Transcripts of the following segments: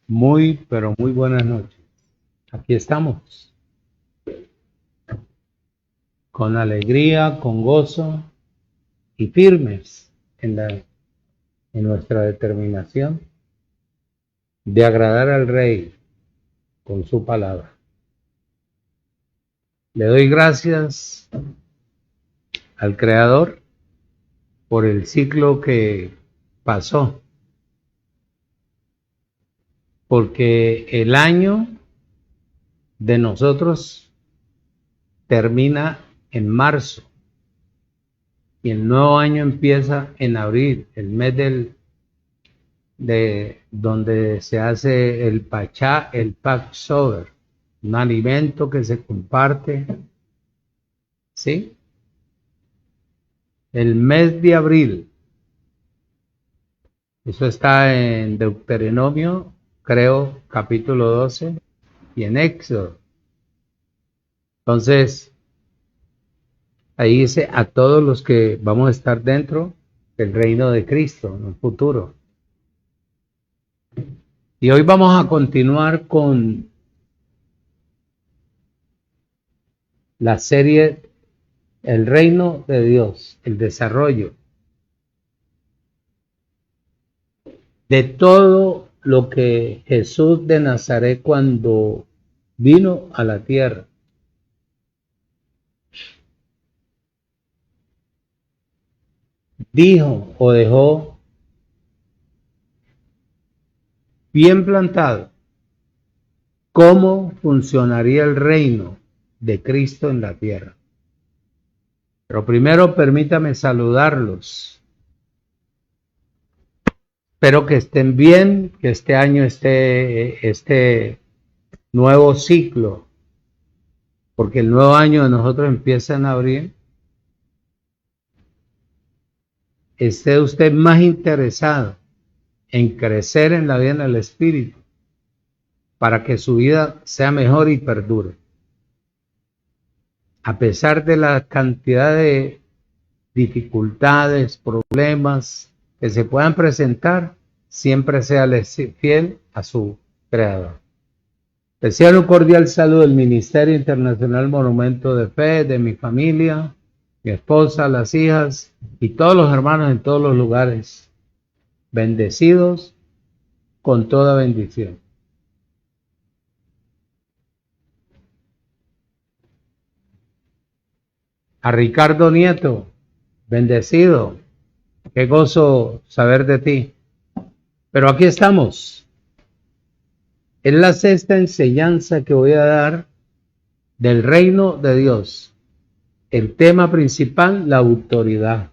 Muy, pero muy buenas noches. Aquí estamos, con alegría, con gozo y firmes en nuestra determinación de agradar al Rey con su palabra. Le doy gracias al Creador por el ciclo que pasó, porque el año de nosotros termina en marzo y el nuevo año empieza en abril, el mes de donde se hace el pachá, el Passover, un alimento que se comparte, ¿sí? El mes de abril, eso está en Deuteronomio, creo, capítulo 12, y en Éxodo. Entonces, ahí dice a todos los que vamos a estar dentro del reino de Cristo en el futuro. Y hoy vamos a continuar con la serie El reino de Dios, el desarrollo de todo lo que Jesús de Nazaret cuando vino a la tierra. Dijo o dejó bien plantado cómo funcionaría el reino de Cristo en la tierra. Pero primero permítame saludarlos. Espero que estén bien, que este año este nuevo ciclo, porque el nuevo año de nosotros empieza en abril, esté usted más interesado en crecer en la vida en el Espíritu, para que su vida sea mejor y perdure. A pesar de la cantidad de dificultades, problemas que se puedan presentar, siempre sea fiel a su Creador. Reciban un cordial saludo del Ministerio Internacional Monumento de Fe, de mi familia, mi esposa, las hijas y todos los hermanos en todos los lugares. Bendecidos con toda bendición. A Ricardo Nieto, bendecido. Qué gozo saber de ti. Pero aquí estamos. Es la sexta enseñanza que voy a dar del reino de Dios. El tema principal, la autoridad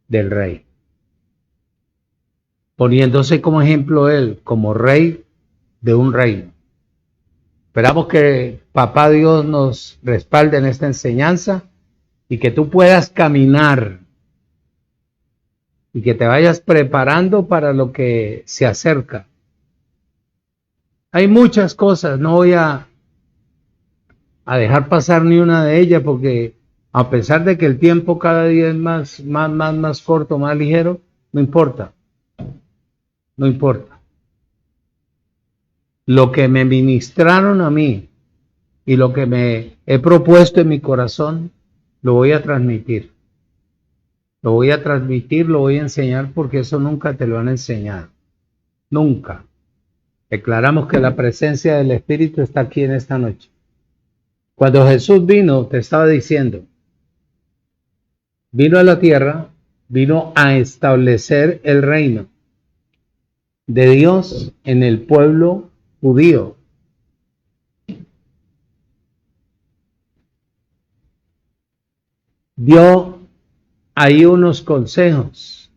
del rey. Poniéndose como ejemplo él, como rey de un reino. Esperamos que Papá Dios nos respalde en esta enseñanza y que tú puedas caminar y que te vayas preparando para lo que se acerca. Hay muchas cosas, no voy a dejar pasar ni una de ellas porque a pesar de que el tiempo cada día es más corto, más ligero, no importa, no importa. Lo que me ministraron a mí y lo que me he propuesto en mi corazón, lo voy a transmitir. Lo voy a transmitir, lo voy a enseñar porque eso nunca te lo han enseñado. Nunca. Declaramos que la presencia del Espíritu está aquí en esta noche. Cuando Jesús vino, te estaba diciendo, vino a la tierra, vino a establecer el reino de Dios en el pueblo judío. Dio ahí unos consejos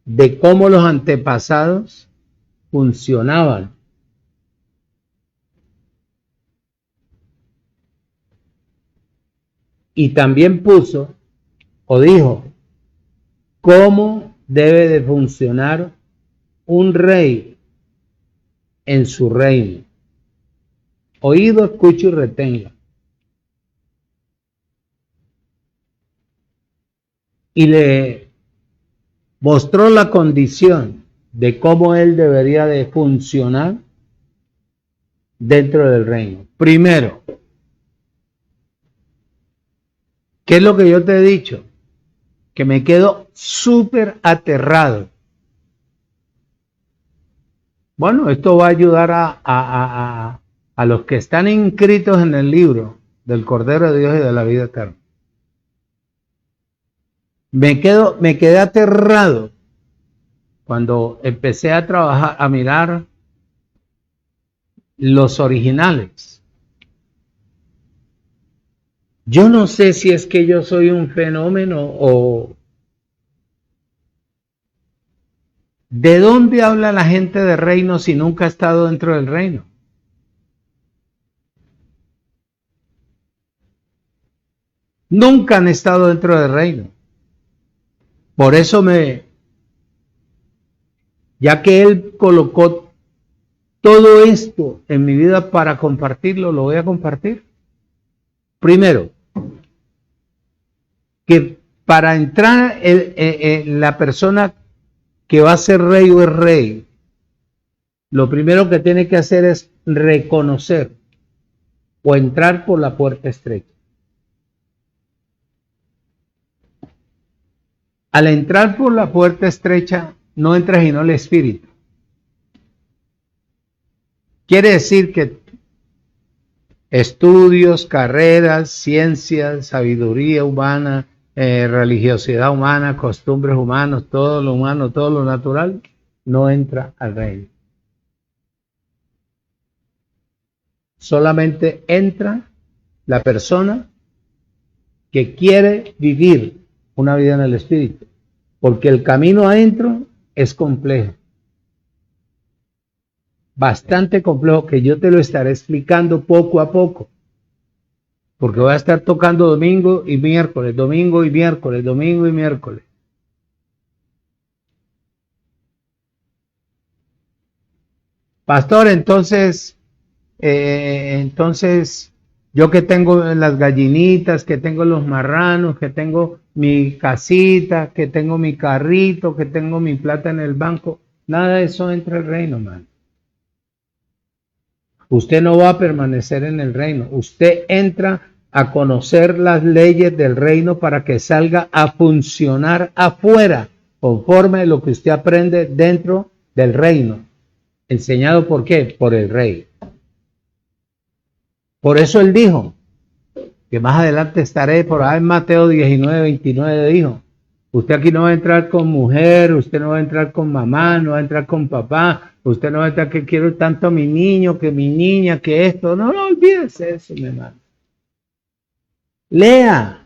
de cómo los antepasados funcionaban. Y también puso o dijo cómo debe de funcionar un rey en su reino. Oído, escucho y retenga. Y le mostró la condición de cómo él debería de funcionar dentro del reino. Primero, ¿qué es lo que yo te he dicho? Que me quedo súper aterrado. Bueno, esto va a ayudar a los que están inscritos en el libro del Cordero de Dios y de la vida eterna. Me quedé aterrado cuando empecé a trabajar, a mirar los originales. Yo no sé si es que yo soy un fenómeno o ¿de dónde habla la gente de reino si nunca ha estado dentro del reino? Nunca han estado dentro del reino. Por eso ya que Él colocó todo esto en mi vida para compartirlo, lo voy a compartir. Primero, que para entrar la persona que va a ser rey o es rey, lo primero que tiene que hacer es reconocer o entrar por la puerta estrecha. Al entrar por la puerta estrecha, no entra sino el Espíritu. Quiere decir que estudios, carreras, ciencias, sabiduría humana, religiosidad humana, costumbres humanas, todo lo humano, todo lo natural, no entra al reino. Solamente entra la persona que quiere vivir una vida en el Espíritu, porque el camino adentro es complejo, bastante complejo, que yo te lo estaré explicando poco a poco, porque voy a estar tocando domingo y miércoles, domingo y miércoles, domingo y miércoles. Pastor, entonces yo que tengo las gallinitas, que tengo los marranos, que tengo mi casita, que tengo mi carrito, que tengo mi plata en el banco, nada de eso entra al reino, man. Usted no va a permanecer en el reino. Usted entra a conocer las leyes del reino para que salga a funcionar afuera, conforme a lo que usted aprende dentro del reino. ¿Enseñado por qué? Por el rey. Por eso él dijo, que más adelante estaré por ahí en Mateo 19:29 dijo, usted aquí no va a entrar con mujer, usted no va a entrar con mamá, no va a entrar con papá, usted no va a entrar que quiero tanto a mi niño, que mi niña, que esto, no olvídese eso, mi hermano. Lea.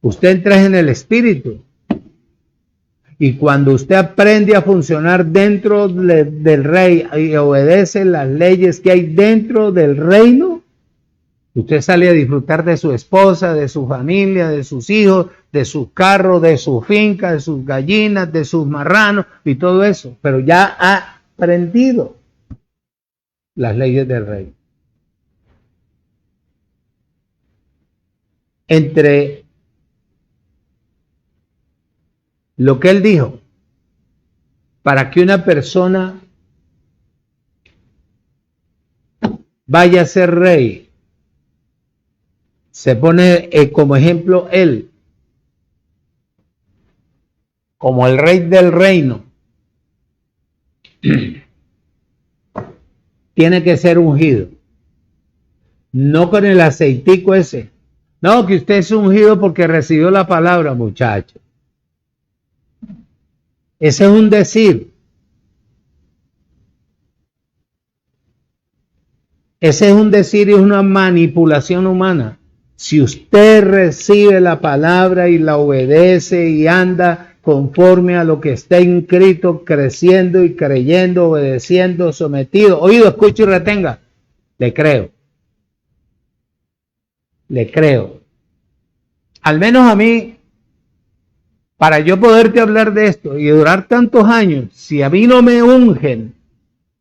Usted entra en el Espíritu. Y cuando usted aprende a funcionar dentro del rey y obedece las leyes que hay dentro del reino, usted sale a disfrutar de su esposa, de su familia, de sus hijos, de su carro, de su finca, de sus gallinas, de sus marranos y todo eso. Pero ya ha aprendido las leyes del rey. Entre lo que él dijo, para que una persona vaya a ser rey, se pone como ejemplo él, como el rey del reino, tiene que ser ungido, no con el aceitico ese, no, que usted es ungido porque recibió la palabra, muchacho. Ese es un decir. Ese es un decir y es una manipulación humana. Si usted recibe la palabra y la obedece y anda conforme a lo que está inscrito, creciendo y creyendo, obedeciendo, sometido, oído, escucho y retenga, le creo. Le creo. Al menos a mí, para yo poderte hablar de esto y durar tantos años, si a mí no me ungen,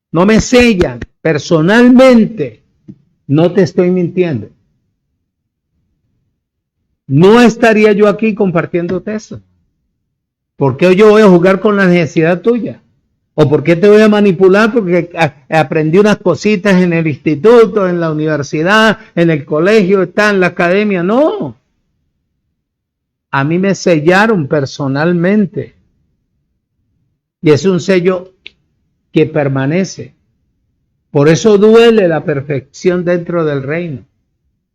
no me sellan personalmente, no te estoy mintiendo. No estaría yo aquí compartiéndote eso. ¿Por qué yo voy a jugar con la necesidad tuya? ¿O por qué te voy a manipular? Porque aprendí unas cositas en el instituto, en la universidad, en el colegio, está en la academia. No. A mí me sellaron personalmente. Y es un sello que permanece. Por eso duele la perfección dentro del reino.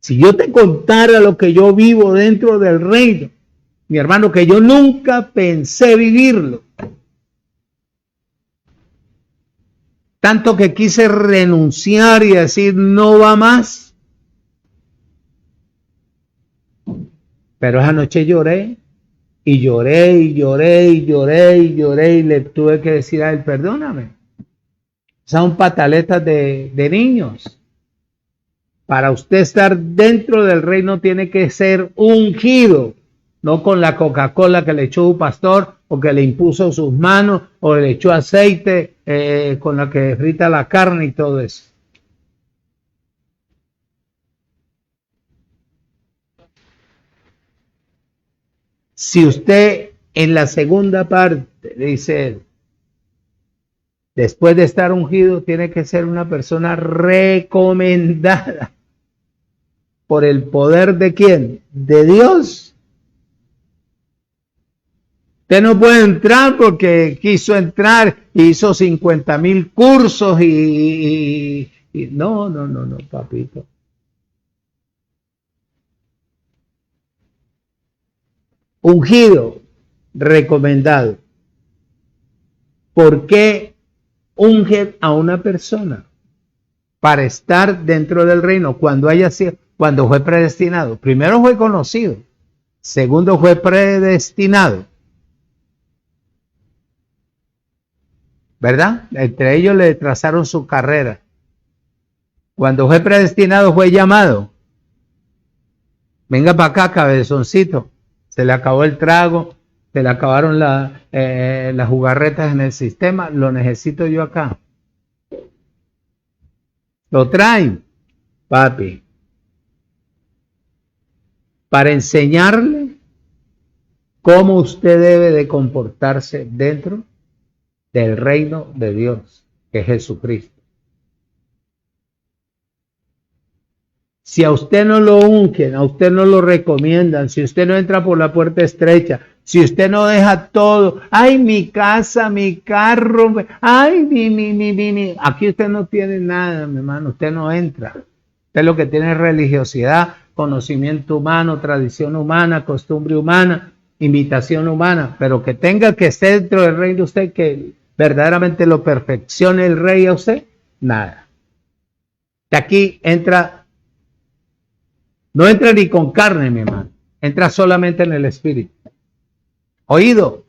Si yo te contara lo que yo vivo dentro del reino, mi hermano, que yo nunca pensé vivirlo. Tanto que quise renunciar y decir no va más. Pero esa noche lloré y lloré y lloré y lloré y lloré y le tuve que decir a él, perdóname. Son pataletas de niños. Para usted estar dentro del reino tiene que ser ungido. No con la Coca-Cola que le echó un pastor o que le impuso sus manos o le echó aceite con la que frita la carne y todo eso. Si usted en la segunda parte, dice él, después de estar ungido, tiene que ser una persona recomendada por el poder de ¿quién? De Dios. Usted no puede entrar porque quiso entrar, hizo 50,000 cursos y no, papito. Ungido, recomendado. ¿Por qué ungen a una persona? Para estar dentro del reino cuando fue predestinado. Primero fue conocido, segundo fue predestinado. ¿Verdad? Entre ellos le trazaron su carrera. Cuando fue predestinado fue llamado. Venga para acá, cabezoncito. Se le acabó el trago, se le acabaron las jugarretas en el sistema. Lo necesito yo acá. Lo traen, papi. Para enseñarle cómo usted debe de comportarse dentro del reino de Dios, que es Jesucristo. Si a usted no lo ungen, a usted no lo recomiendan, si usted no entra por la puerta estrecha, si usted no deja todo, ay, mi casa, mi carro, ay, aquí usted no tiene nada, mi hermano, usted no entra. Usted lo que tiene es religiosidad, conocimiento humano, tradición humana, costumbre humana, invitación humana, pero que tenga que estar dentro del reino de usted, que verdaderamente lo perfeccione el rey a usted, nada. De aquí entra, no entra ni con carne, mi hermano, entra solamente en el espíritu. Oído,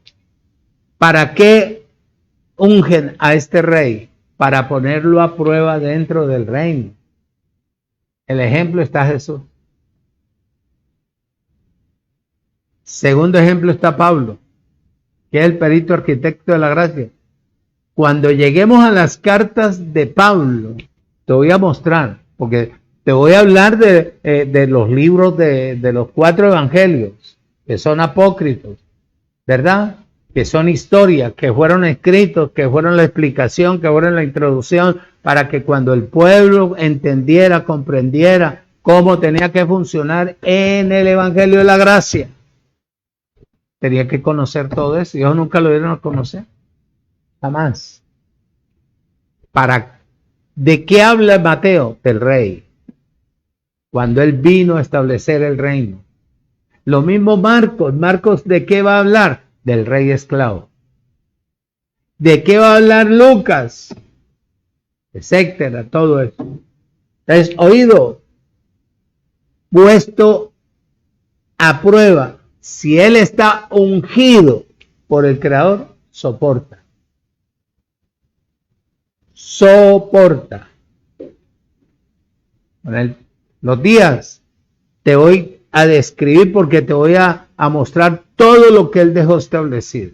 ¿para qué ungen a este rey? Para ponerlo a prueba dentro del reino. El ejemplo está Jesús. Segundo ejemplo está Pablo, que es el perito arquitecto de la gracia. Cuando lleguemos a las cartas de Pablo, te voy a mostrar, porque te voy a hablar de los libros de los 4 evangelios, que son apócrifos, ¿verdad? Que son historias, que fueron escritos, que fueron la explicación, que fueron la introducción, para que cuando el pueblo entendiera, comprendiera cómo tenía que funcionar en el evangelio de la gracia, tenía que conocer todo eso. Ellos nunca lo dieron a conocer. Jamás. ¿De qué habla Mateo? Del rey. Cuando él vino a establecer el reino. Lo mismo Marcos. Marcos, ¿de qué va a hablar? Del rey esclavo. ¿De qué va a hablar Lucas? Etcétera, todo eso. Es oído, puesto a prueba. Si él está ungido por el Creador, soporta. Soporta. Los días te voy a describir porque te voy a mostrar todo lo que él dejó establecido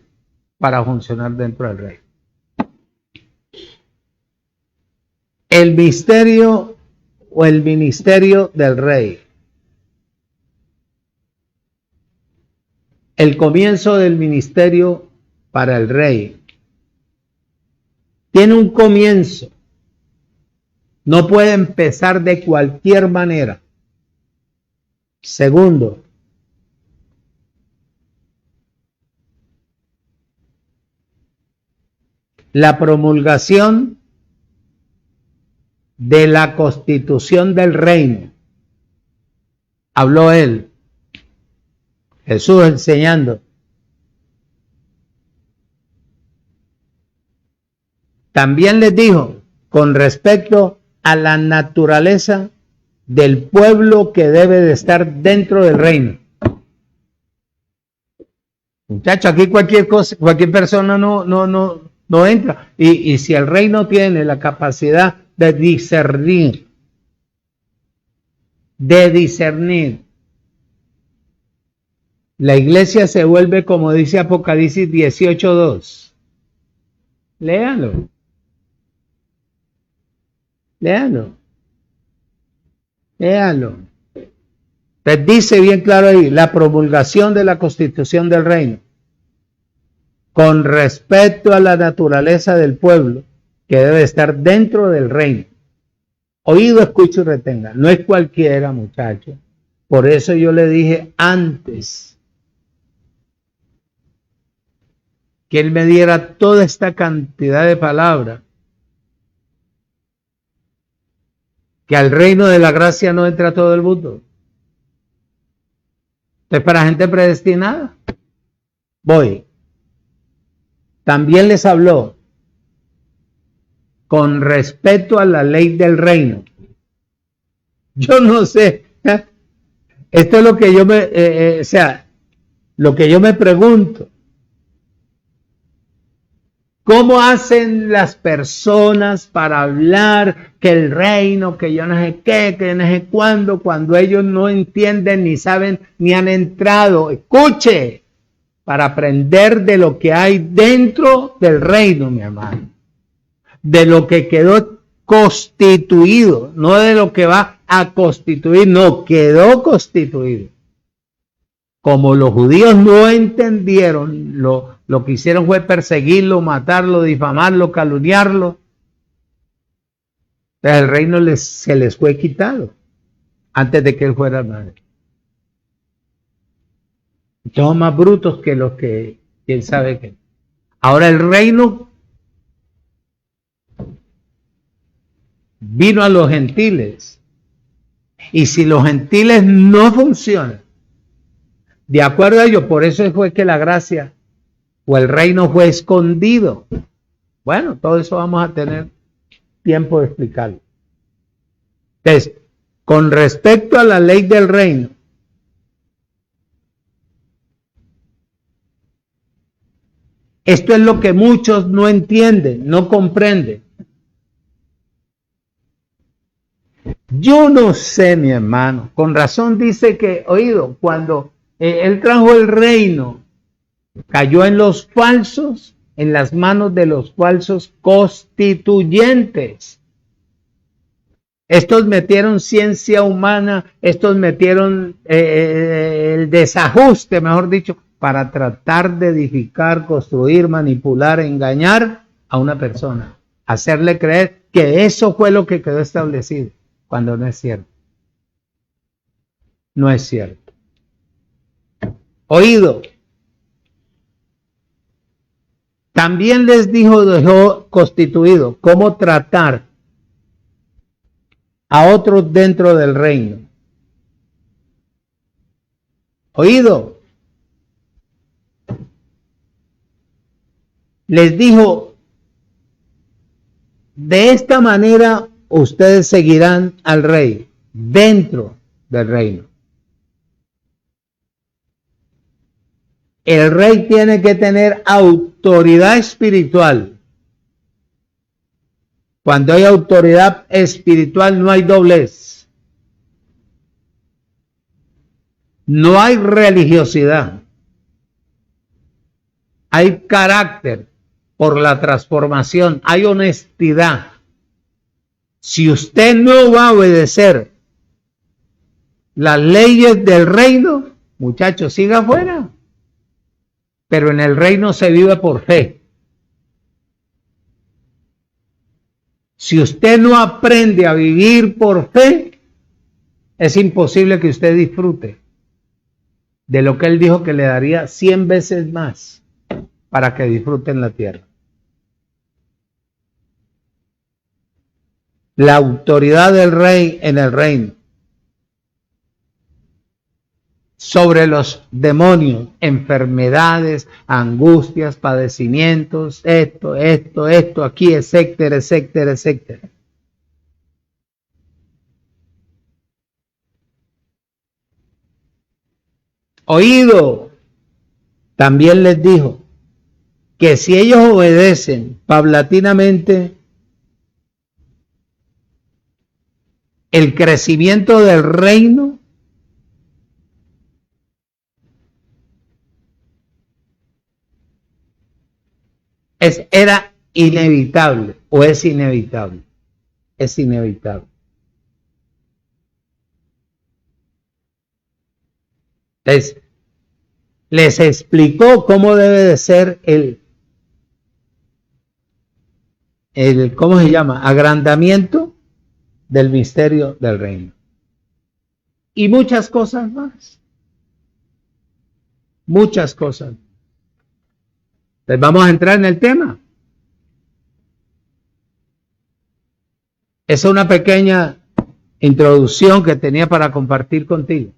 para funcionar dentro del reino. El misterio o el ministerio del rey. El comienzo del ministerio para el rey tiene un comienzo. No puede empezar de cualquier manera. Segundo, la promulgación de la constitución del reino. Habló él, Jesús enseñando. También les dijo con respecto a la naturaleza del pueblo que debe de estar dentro del reino. Muchachos, aquí cualquier cosa, cualquier persona no entra. Y si el reino tiene la capacidad de discernir, la iglesia se vuelve, como dice Apocalipsis 18:2. Léanlo. Entonces dice bien claro ahí, la promulgación de la constitución del reino, con respecto a la naturaleza del pueblo, que debe estar dentro del reino. Oído, escucho y retenga. No es cualquiera, muchacho. Por eso yo le dije antes que él me diera toda esta cantidad de palabras, que al reino de la gracia no entra todo el mundo. Es para gente predestinada. Voy. También les habló con respecto a la ley del reino. Yo no sé. Esto es lo que yo lo que yo me pregunto. ¿Cómo hacen las personas para hablar que el reino, que yo no sé qué, que no sé cuándo, cuando ellos no entienden, ni saben, ni han entrado? Escuche, para aprender de lo que hay dentro del reino, mi hermano. De lo que quedó constituido, no de lo que va a constituir, no, quedó constituido. Como los judíos no entendieron, lo que hicieron fue perseguirlo, matarlo, difamarlo, calumniarlo. Entonces el reino se les fue quitado antes de que él fuera madre. Son más brutos que los que, quién sabe qué. Ahora el reino vino a los gentiles. Y si los gentiles no funcionan, de acuerdo a ellos, por eso fue que la gracia o el reino fue escondido. Bueno, todo eso vamos a tener tiempo de explicarlo. Entonces, con respecto a la ley del reino, esto es lo que muchos no entienden, no comprenden. Yo no sé, mi hermano, con razón dice que, oído, cuando él trajo el reino, cayó en los falsos, en las manos de los falsos constituyentes. Estos metieron ciencia humana, estos metieron el desajuste, mejor dicho, para tratar de edificar, construir, manipular, engañar a una persona, hacerle creer que eso fue lo que quedó establecido, cuando no es cierto. No es cierto. Oído. También les dejó constituido cómo tratar a otros dentro del reino. Oído. Les dijo, de esta manera ustedes seguirán al rey dentro del reino. El rey tiene que tener autoridad espiritual. Cuando hay autoridad espiritual no hay doblez. No hay religiosidad. Hay carácter por la transformación. Hay honestidad. Si usted no va a obedecer las leyes del reino, muchachos, siga afuera. pero en el reino se vive por fe. Si usted no aprende a vivir por fe, es imposible que usted disfrute de lo que Él dijo que le daría 100 veces más para que disfrute en la tierra. La autoridad del rey en el reino sobre los demonios, enfermedades, angustias, padecimientos, esto, aquí, etcétera, etcétera, etcétera. Oído, también les dijo que si ellos obedecen paulatinamente, el crecimiento del reino era inevitable o es inevitable. Es inevitable. Entonces, les explicó cómo debe de ser ¿cómo se llama? Agrandamiento del misterio del reino. Y muchas cosas más. Muchas cosas. Entonces vamos a entrar en el tema. Esa es una pequeña introducción que tenía para compartir contigo.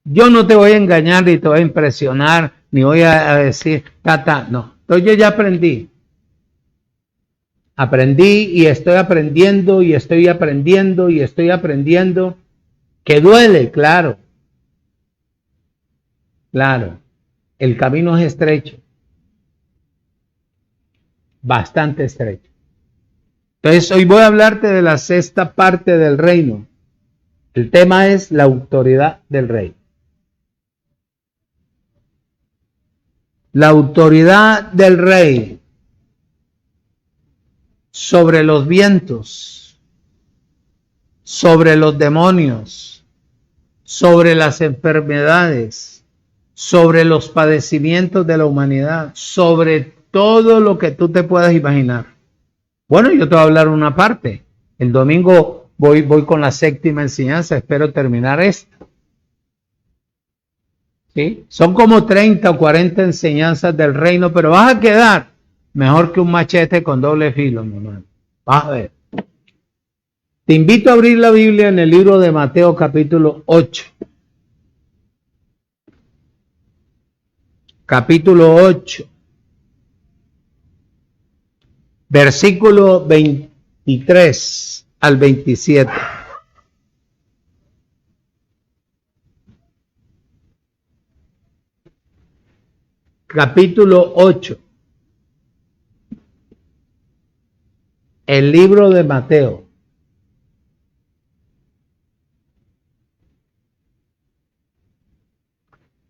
Yo no te voy a engañar ni te voy a impresionar, ni voy a decir, no. Entonces yo ya aprendí. Aprendí y estoy aprendiendo y estoy aprendiendo y estoy aprendiendo. Que duele, claro. Claro. El camino es estrecho. Bastante estrecho. Entonces hoy voy a hablarte de la sexta parte del reino. El tema es la autoridad del rey. La autoridad del rey sobre los vientos, sobre los demonios, sobre las enfermedades, sobre los padecimientos de la humanidad, sobre todo lo que tú te puedas imaginar. Bueno, yo te voy a hablar una parte. El domingo voy con la séptima enseñanza, espero terminar esta. ¿Sí? Son como 30 o 40 enseñanzas del reino, pero vas a quedar mejor que un machete con doble filo, mi hermano. Vas a ver. Te invito a abrir la Biblia en el libro de Mateo capítulo 8. Capítulo 8. Versículo 23 al 27. Capítulo 8. El libro de Mateo.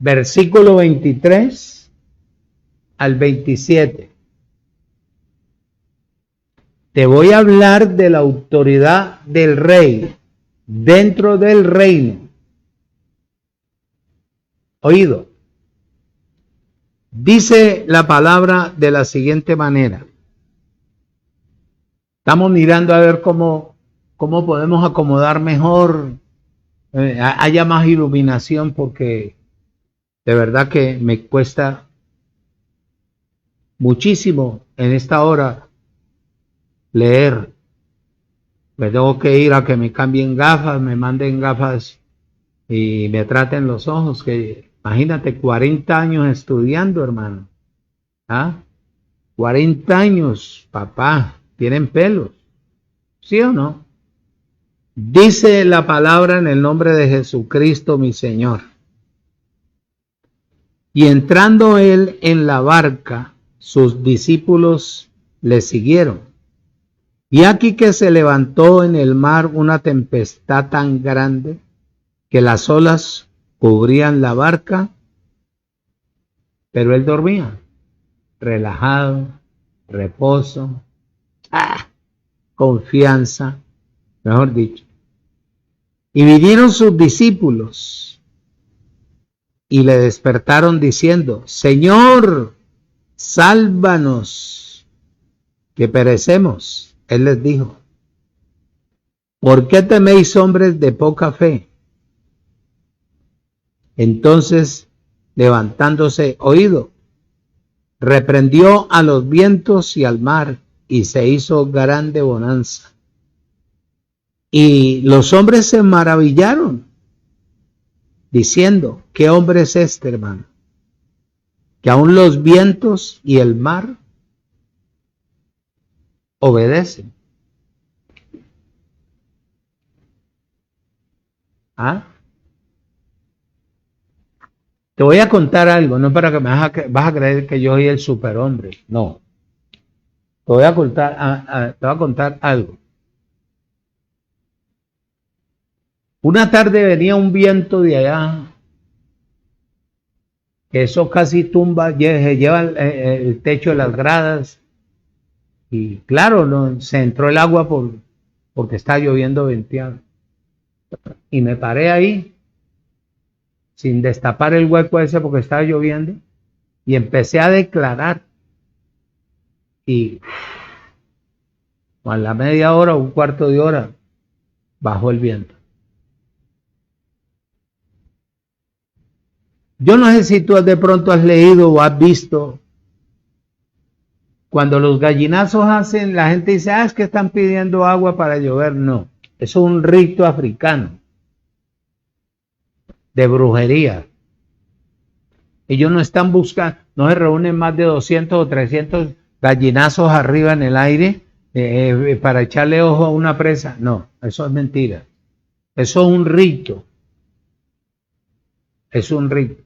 Versículo 23 al 27. Te voy a hablar de la autoridad del rey dentro del reino. Oído. Dice la palabra de la siguiente manera. Estamos mirando a ver cómo podemos acomodar mejor, haya más iluminación, porque de verdad que me cuesta muchísimo en esta hora leer. Me tengo que ir a que me cambien gafas, me manden gafas y me traten los ojos, que imagínate, 40 años estudiando, hermano. 40 años, papá, tienen pelos. ¿Sí o no? Dice la palabra en el nombre de Jesucristo, mi Señor. Y entrando él en la barca, sus discípulos le siguieron. Y aquí que se levantó en el mar una tempestad tan grande que las olas cubrían la barca, pero él dormía, relajado, reposo, confianza, mejor dicho. Y vinieron sus discípulos y le despertaron diciendo: Señor, sálvanos, que perecemos. Él les dijo: ¿por qué teméis, hombres de poca fe? Entonces, levantándose, oído, reprendió a los vientos y al mar, y se hizo grande bonanza. Y los hombres se maravillaron, diciendo: ¿qué hombre es este, hermano? Que aún los vientos y el mar obedecen. ¿Ah? Te voy a contar algo, no para que vas a creer que yo soy el superhombre, no. Te voy a contar algo. Una tarde venía un viento de allá, que eso casi tumba, se lleva el techo de las gradas, y claro, no, se entró el agua porque está lloviendo venteado. Y me paré ahí, sin destapar el hueco ese porque estaba lloviendo, y empecé a declarar. Y a la media hora, un cuarto de hora, bajó el viento. Yo no sé si tú de pronto has leído o has visto, cuando los gallinazos hacen, la gente dice: es que están pidiendo agua para llover. No, eso es un rito africano de brujería. Ellos no están buscando, no se reúnen más de 200 o 300 gallinazos arriba en el aire para echarle ojo a una presa. No, eso es mentira. Eso es un rito. Es un rito.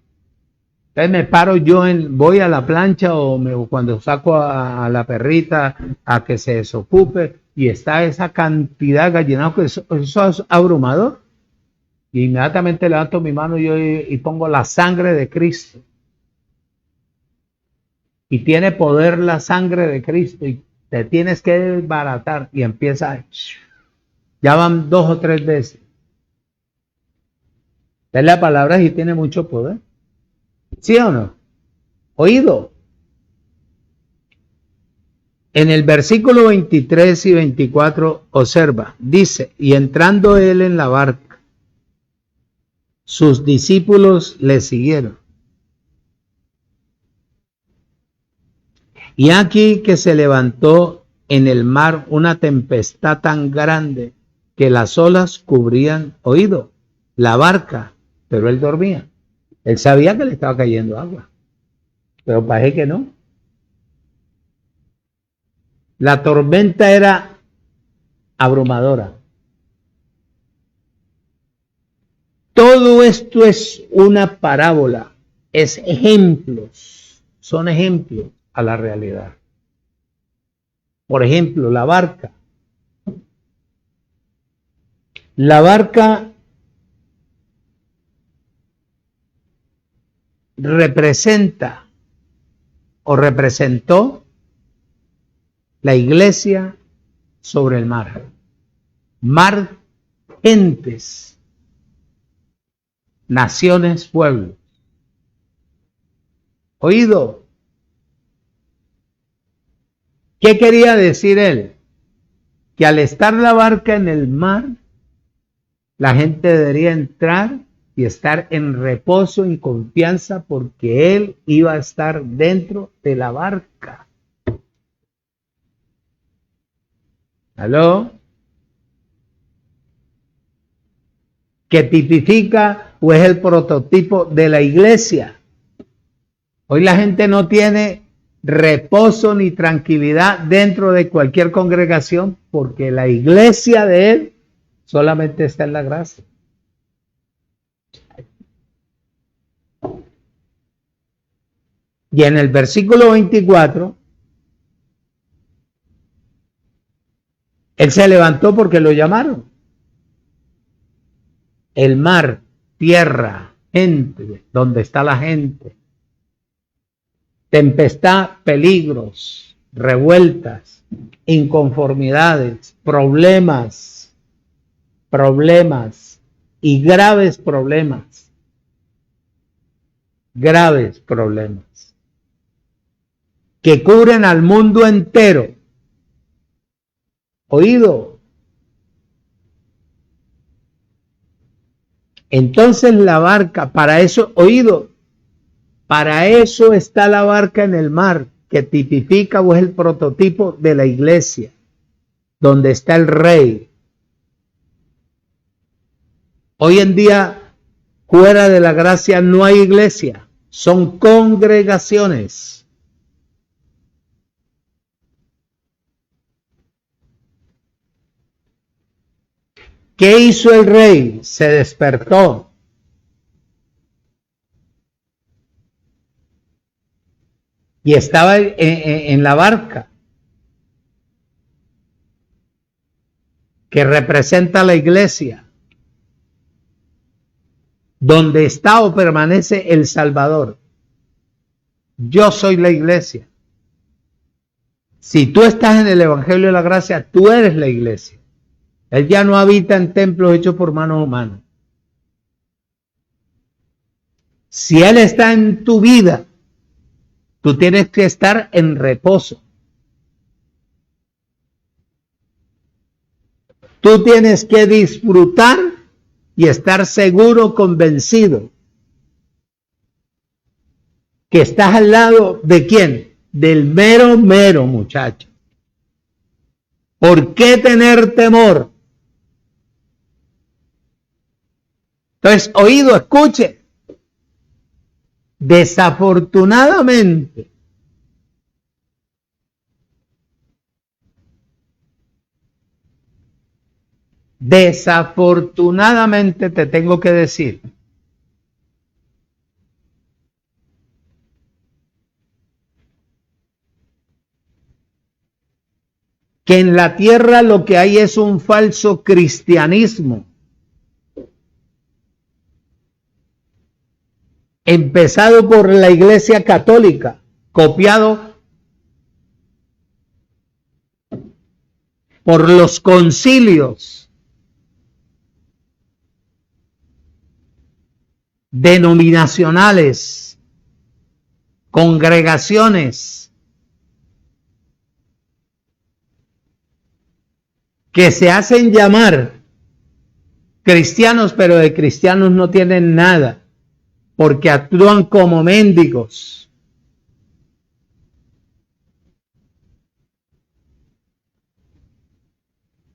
Entonces me paro yo, voy a la plancha o cuando saco a la perrita a que se desocupe y está esa cantidad de gallinazos, que eso es abrumador. Y inmediatamente levanto mi mano y pongo la sangre de Cristo. Y tiene poder la sangre de Cristo y te tienes que desbaratar y empieza. Ya van 2 o 3 veces. Es la palabra y tiene mucho poder. ¿Sí o no? Oído. En el versículo 23 y 24 observa, dice: y entrando él en la barca, sus discípulos le siguieron. Y aquí que se levantó en el mar una tempestad tan grande que las olas cubrían, oído, la barca, pero él dormía. Él sabía que le estaba cayendo agua, pero parece que no. La tormenta era abrumadora. Todo esto es una parábola, es ejemplos, son ejemplos a la realidad. Por ejemplo, la barca. La barca representa o representó la iglesia sobre el mar. Mar, gentes, naciones, pueblos. Oído. ¿Qué quería decir él? Que al estar la barca en el mar, la gente debería entrar y estar en reposo, en confianza, porque él iba a estar dentro de la barca. ¿Aló? Que tipifica o es el prototipo de la iglesia. Hoy la gente no tiene reposo ni tranquilidad dentro de cualquier congregación porque la iglesia de él solamente está en la gracia. Y en el versículo 24, él se levantó porque lo llamaron. El mar, tierra, gente, donde está la gente. Tempestad, peligros, revueltas, inconformidades, problemas y graves problemas. graves problemas que cubren al mundo entero. Oído. Entonces la barca, para eso, oído, para eso está la barca en el mar, que tipifica o es el prototipo de la iglesia, donde está el rey. Hoy en día, fuera de la gracia no hay iglesia, son congregaciones. ¿Qué hizo el rey? Se despertó. Y estaba en la barca, que representa la iglesia, donde está o permanece el Salvador. Yo soy la iglesia. Si tú estás en el Evangelio de la Gracia, tú eres la iglesia. Él ya no habita en templos hechos por manos humanas. Si Él está en tu vida, tú tienes que estar en reposo. Tú tienes que disfrutar y estar seguro, convencido, que estás al lado de ¿quién? Del mero, muchacho. ¿Por qué tener temor? Entonces, oído, escuche. Desafortunadamente, te tengo que decir que en la tierra lo que hay es un falso cristianismo, empezado por la Iglesia Católica, copiado por los concilios denominacionales, congregaciones que se hacen llamar cristianos, pero de cristianos no tienen nada, porque actúan como mendigos.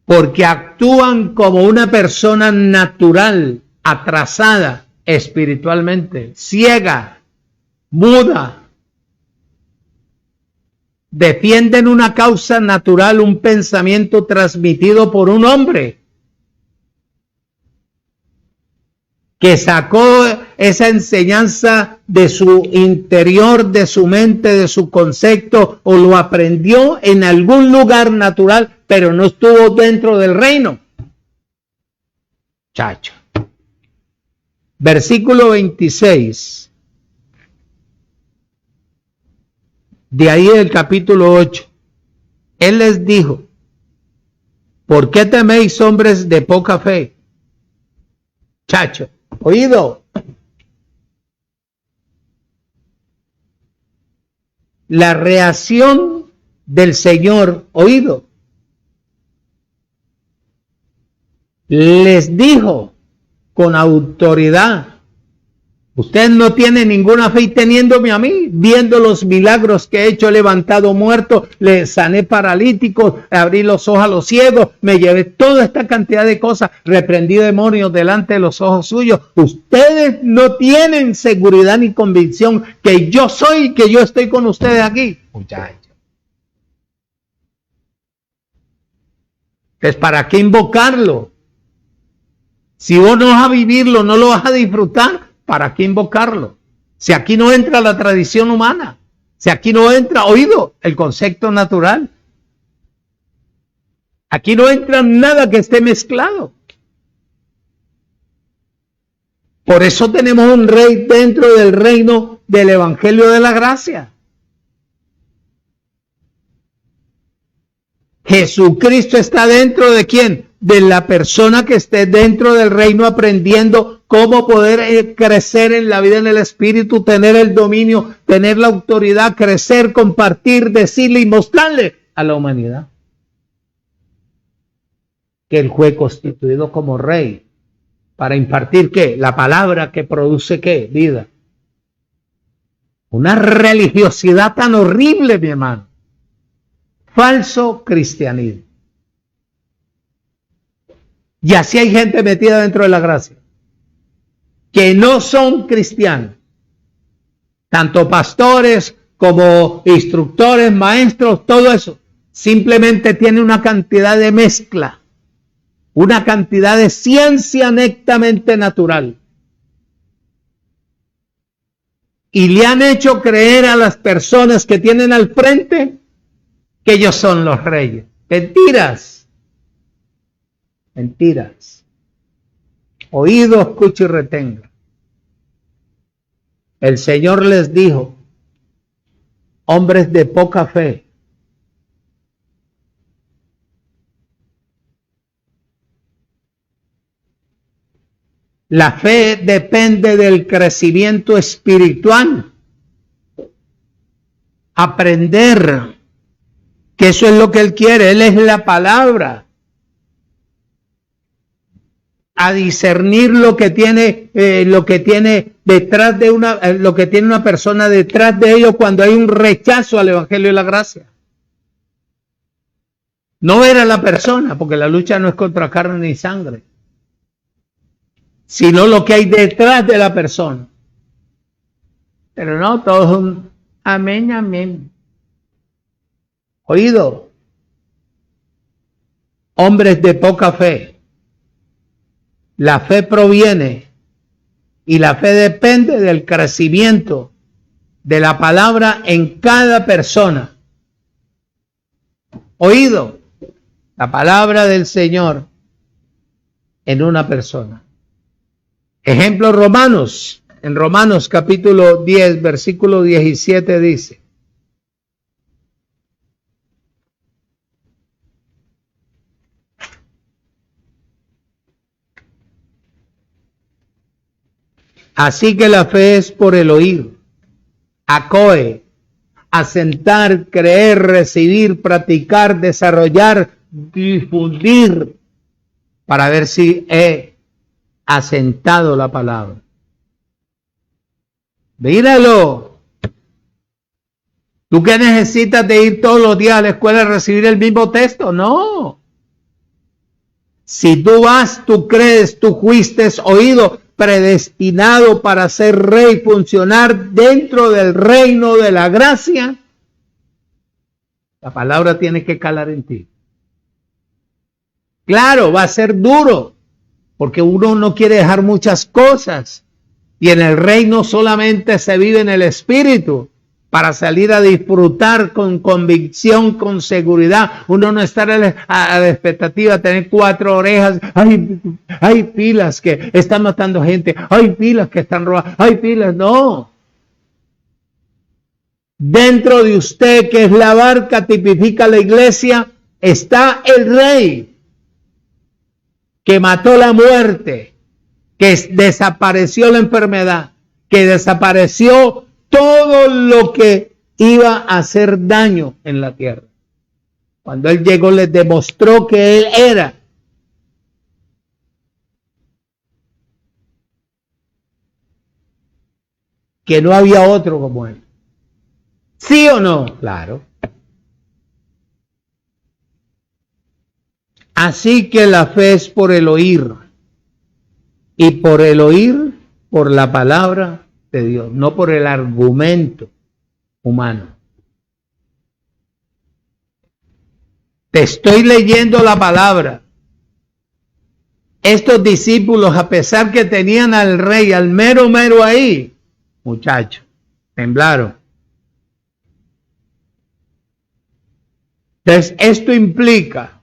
Porque actúan como una persona natural, atrasada espiritualmente, ciega, muda. Defienden una causa natural, un pensamiento transmitido por un hombre que sacó esa enseñanza de su interior, de su mente, de su concepto, o lo aprendió en algún lugar natural, pero no estuvo dentro del reino. Chacho. Versículo 26. De ahí el capítulo 8. Él les dijo: ¿por qué teméis, hombres de poca fe? Chacho. Oído. La reacción del Señor, oído, les dijo con autoridad: usted no tiene ninguna fe, y teniéndome a mí, viendo los milagros que he hecho, he levantado muertos, le sané paralíticos, abrí los ojos a los ciegos, me llevé toda esta cantidad de cosas, reprendí demonios delante de los ojos suyos. Ustedes no tienen seguridad ni convicción que yo soy, que yo estoy con ustedes aquí. Muchachos. Pues, ¿para qué invocarlo? Si vos no vas a vivirlo, no lo vas a disfrutar, ¿para qué invocarlo? Si aquí no entra la tradición humana, si aquí no entra, oído, el concepto natural, aquí no entra nada que esté mezclado. Por eso tenemos un rey dentro del reino del Evangelio de la Gracia. Jesucristo está dentro de ¿quién? De la persona que esté dentro del reino aprendiendo cómo poder crecer en la vida en el Espíritu, tener el dominio, tener la autoridad, crecer, compartir, decirle y mostrarle a la humanidad que Él fue constituido como rey para impartir ¿qué? La palabra que produce ¿qué? Vida. Una religiosidad tan horrible, mi hermano. Falso cristianismo. Y así hay gente metida dentro de la gracia, que no son cristianos. Tanto pastores como instructores, maestros, todo eso. Simplemente tiene una cantidad de mezcla, una cantidad de ciencia netamente natural. Y le han hecho creer a las personas que tienen al frente que ellos son los reyes. Mentiras. Mentiras. Oído, escuche y retenga. El Señor les dijo, hombres de poca fe, la fe depende del crecimiento espiritual. Aprender que eso es lo que Él quiere. Él es la palabra. A discernir lo que tiene detrás de lo que tiene una persona detrás de ello cuando hay un rechazo al Evangelio y la gracia. No ver a la persona, porque la lucha no es contra carne ni sangre, sino lo que hay detrás de la persona. Pero no, todo es un amén, amén. Oído, hombres de poca fe. La fe proviene y la fe depende del crecimiento de la palabra en cada persona. Oído, la palabra del Señor en una persona. Ejemplo, Romanos. En Romanos capítulo 10, versículo 17 dice: así que la fe es por el oír, acoe, asentar, creer, recibir, practicar, desarrollar, difundir, para ver si he asentado la palabra. Míralo. ¿Tú qué necesitas de ir todos los días a la escuela a recibir el mismo texto? No. Si tú vas, tú crees, tú fuiste oído, predestinado para ser rey, funcionar dentro del reino de la gracia, la palabra tiene que calar en ti. Claro, va a ser duro, porque uno no quiere dejar muchas cosas. Y en el reino solamente se vive en el Espíritu, para salir a disfrutar con convicción, con seguridad. Uno no estar a la expectativa de tener 4 orejas. Hay pilas que están matando gente. Hay pilas que están robando. Hay pilas. No. Dentro de usted, que es la barca, tipifica la iglesia, está el Rey que mató la muerte, que desapareció la enfermedad, que desapareció todo lo que iba a hacer daño en la tierra. Cuando Él llegó, les demostró que Él era. Que no había otro como Él. ¿Sí o no? Claro. Así que la fe es por el oír. Y por el oír, por la palabra de Dios, no por el argumento humano. Te estoy leyendo la palabra. Estos discípulos, a pesar que tenían al rey, al mero ahí, muchachos, temblaron. Entonces, esto implica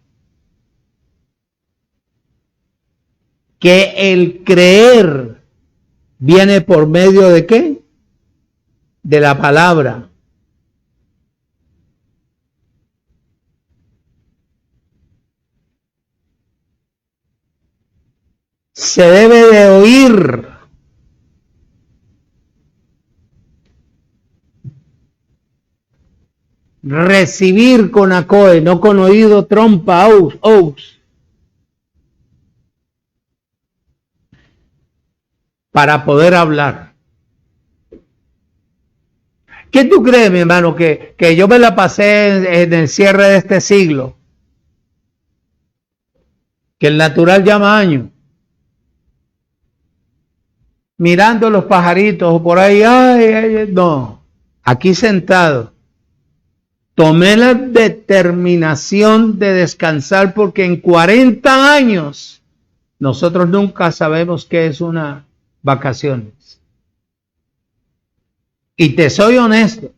que el creer viene por medio de ¿qué? De la palabra. Se debe de oír. Recibir con acoe, no con oído, trompa, aus. Para poder hablar. ¿Qué tú crees, mi hermano? Que yo me la pasé en el cierre de este siglo. Que el natural llama año. Mirando los pajaritos o por ahí, no. Aquí sentado. Tomé la determinación de descansar porque en 40 años nosotros nunca sabemos qué es una vacaciones. Y te soy honesto,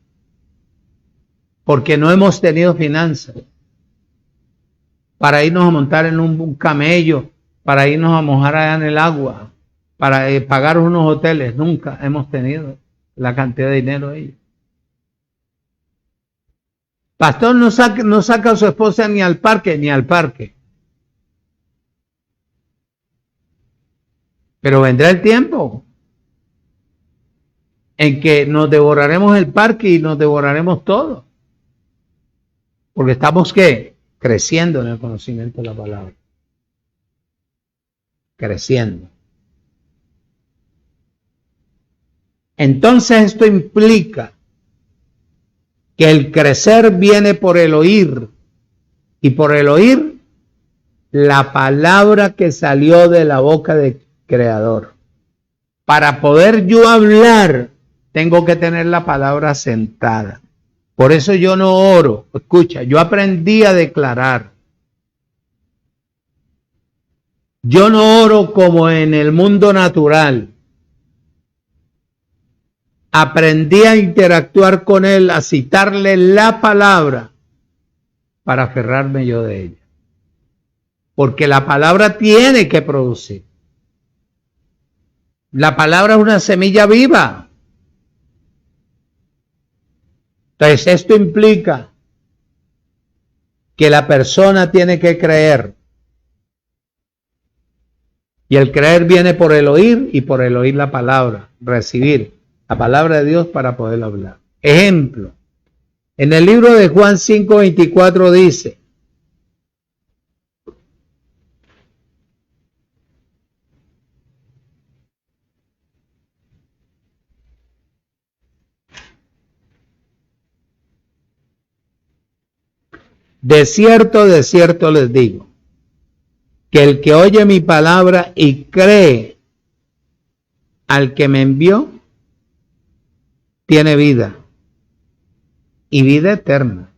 porque no hemos tenido finanzas para irnos a montar en un camello, para irnos a mojar allá en el agua, para pagar unos hoteles. Nunca hemos tenido la cantidad de dinero de ellos. Pastor no saca a su esposa ni al parque. Pero vendrá el tiempo en que nos devoraremos el parque y nos devoraremos todo. Porque estamos, ¿qué? Creciendo en el conocimiento de la palabra. Creciendo. Entonces esto implica que el crecer viene por el oír, y por el oír la palabra que salió de la boca del Creador. Para poder yo hablar, tengo que tener la palabra sentada. Por eso yo no oro. Escucha, yo aprendí a declarar. Yo no oro como en el mundo natural. Aprendí a interactuar con él, a citarle la palabra para aferrarme yo de ella. Porque la palabra tiene que producir. La palabra es una semilla viva. Entonces esto implica que la persona tiene que creer. Y el creer viene por el oír y por el oír la palabra, recibir la palabra de Dios para poder hablar. Ejemplo, en el libro de Juan 5:24 dice: de cierto les digo, que el que oye mi palabra y cree al que me envió, tiene vida, y vida eterna.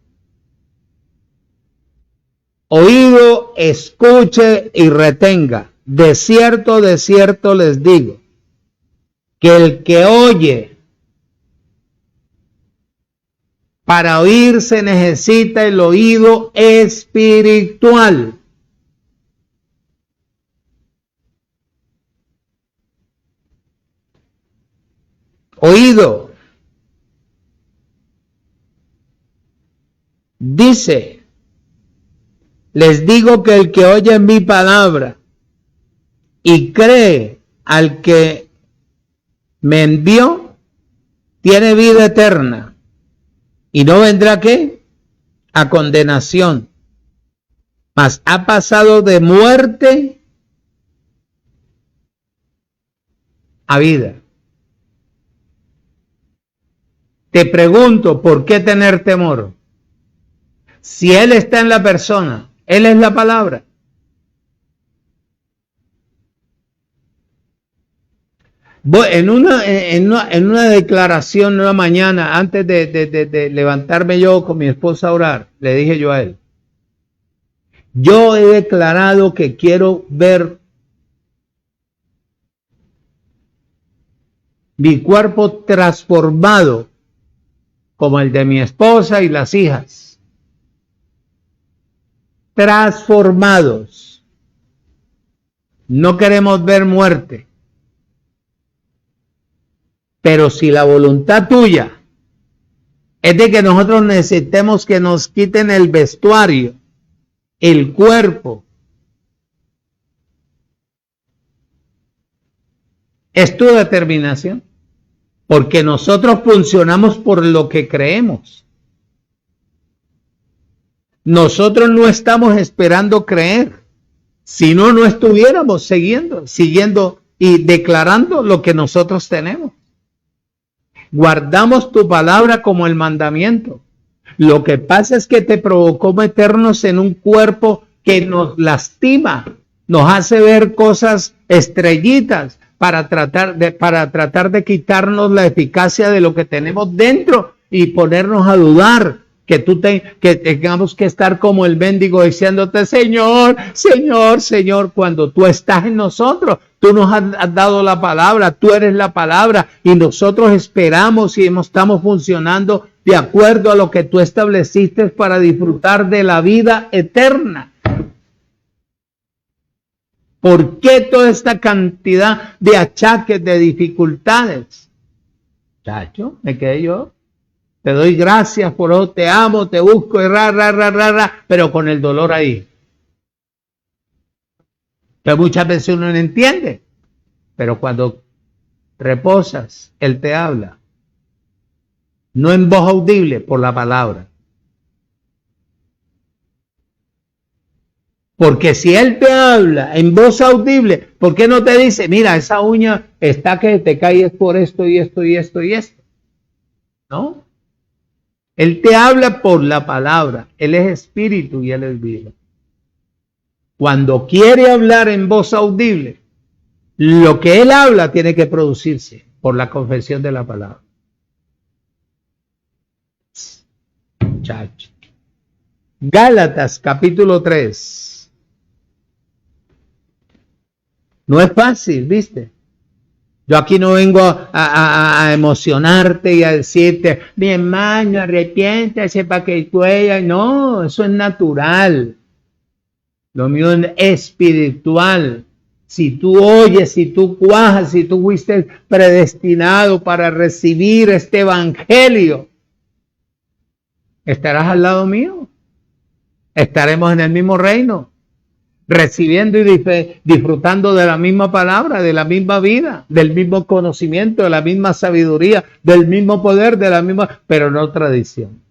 Oído, escuche y retenga. De cierto les digo, que el que oye, para oír se necesita el oído espiritual. Oído. Dice, les digo que el que oye mi palabra y cree al que me envió, tiene vida eterna y no vendrá ¿qué? A condenación, mas ha pasado de muerte a vida. Te pregunto, ¿por qué tener temor? Si Él está en la persona, Él es la palabra. En una declaración una mañana, antes de levantarme yo con mi esposa a orar, le dije yo a él: yo he declarado que quiero ver mi cuerpo transformado como el de mi esposa y las hijas. Transformados. No queremos ver muerte. Pero si la voluntad tuya es de que nosotros necesitemos que nos quiten el vestuario, el cuerpo, Es tu determinación. Porque nosotros funcionamos por lo que creemos. Nosotros no estamos esperando creer. Si no, no estuviéramos siguiendo y declarando lo que nosotros tenemos. Guardamos tu palabra como el mandamiento. Lo que pasa es que te provocó meternos en un cuerpo que nos lastima, nos hace ver cosas estrellitas para tratar de quitarnos la eficacia de lo que tenemos dentro y ponernos a dudar. Que tengamos que estar como el mendigo diciéndote, Señor, Señor, Señor, cuando tú estás en nosotros, tú nos has dado la palabra, tú eres la palabra y nosotros esperamos y estamos funcionando de acuerdo a lo que tú estableciste para disfrutar de la vida eterna. ¿Por qué toda esta cantidad de achaques, de dificultades? Chacho, me quedé yo. Te doy gracias por eso, te amo, te busco, pero con el dolor ahí. Que muchas veces uno no entiende, pero cuando reposas, Él te habla. No en voz audible, por la palabra. Porque si Él te habla en voz audible, ¿por qué no te dice, mira, esa uña está que te caes por esto y esto y esto y esto? ¿No? Él te habla por la palabra. Él es espíritu y Él es vida. Cuando quiere hablar en voz audible, lo que Él habla tiene que producirse por la confesión de la palabra. Muchacho. Gálatas capítulo 3. No es fácil, ¿viste? Yo aquí no vengo a emocionarte y a decirte, mi hermano, arrepiéntase para que pueda. No, eso es natural. Lo mío es espiritual. Si tú oyes, si tú cuajas, si tú fuiste predestinado para recibir este evangelio, estarás al lado mío. Estaremos en el mismo reino, recibiendo y disfrutando de la misma palabra, de la misma vida, del mismo conocimiento, de la misma sabiduría, del mismo poder, de la misma, pero no tradición.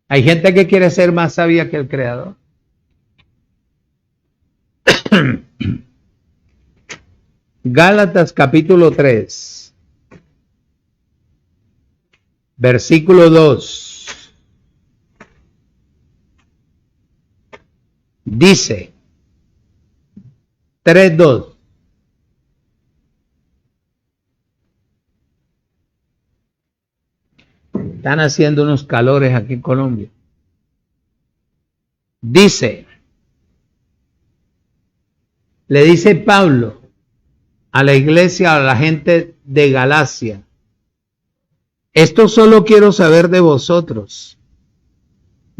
Hay gente que quiere ser más sabia que el Creador. Gálatas capítulo 3, versículo 2. Dice 3:2. Están haciendo unos calores aquí en Colombia. Dice, le dice Pablo a la iglesia, a la gente de Galacia, esto solo quiero saber de vosotros.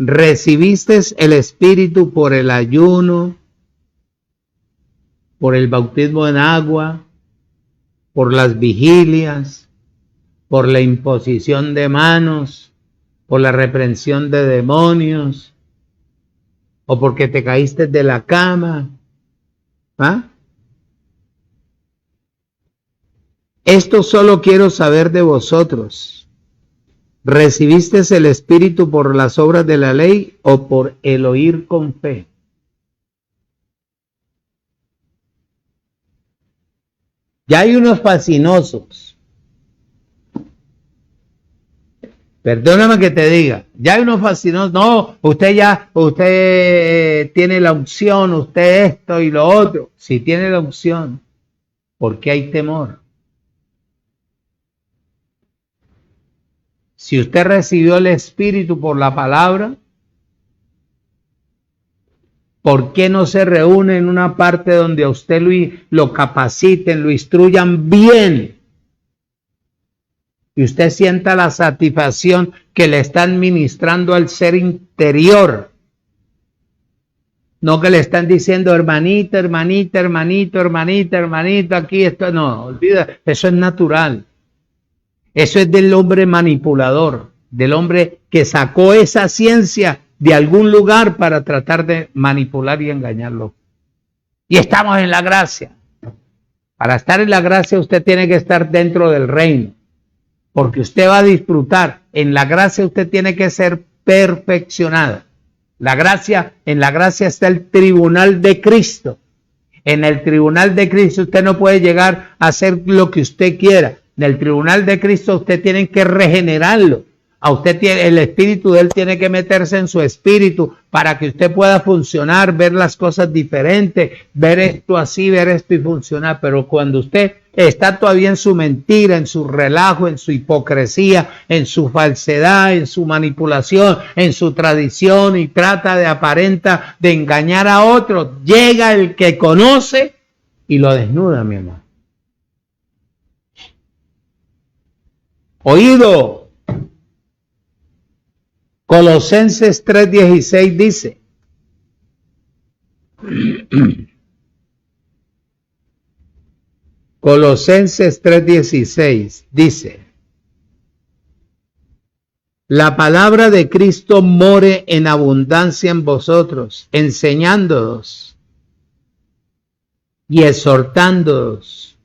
¿Recibisteis el Espíritu por el ayuno, por el bautismo en agua, por las vigilias, por la imposición de manos, por la reprensión de demonios, o porque te caíste de la cama? ¿Ah? Esto solo quiero saber de vosotros. ¿Recibisteis el Espíritu por las obras de la ley o por el oír con fe? Ya hay unos fascinosos. Perdóname que te diga, ya hay unos fascinosos. No, usted tiene la unción, usted esto y lo otro. Si tiene la unción, ¿por qué hay temor? Si usted recibió el Espíritu por la palabra, ¿por qué no se reúne en una parte donde a usted lo capaciten, lo instruyan bien? Y usted sienta la satisfacción que le están ministrando al ser interior. No que le están diciendo, hermanita, hermanita, hermanito, hermanita, hermanito, aquí esto. No, olvida, eso es natural. Eso es del hombre manipulador, del hombre que sacó esa ciencia de algún lugar para tratar de manipular y engañarlo. Y estamos en la gracia. Para estar en la gracia usted tiene que estar dentro del reino, porque usted va a disfrutar. En la gracia usted tiene que ser perfeccionada. En la gracia está el tribunal de Cristo. En el tribunal de Cristo usted no puede llegar a hacer lo que usted quiera. En el tribunal de Cristo usted tiene que regenerarlo. El espíritu de él tiene que meterse en su espíritu para que usted pueda funcionar, ver las cosas diferentes, ver esto así, ver esto y funcionar. Pero cuando usted está todavía en su mentira, en su relajo, en su hipocresía, en su falsedad, en su manipulación, en su tradición y trata de aparentar, de engañar a otros, llega el que conoce y lo desnuda, mi hermano. Oído. Colosenses 3:16 dice, Colosenses 3:16 dice, la palabra de Cristo more en abundancia en vosotros, enseñándoos y exhortándoos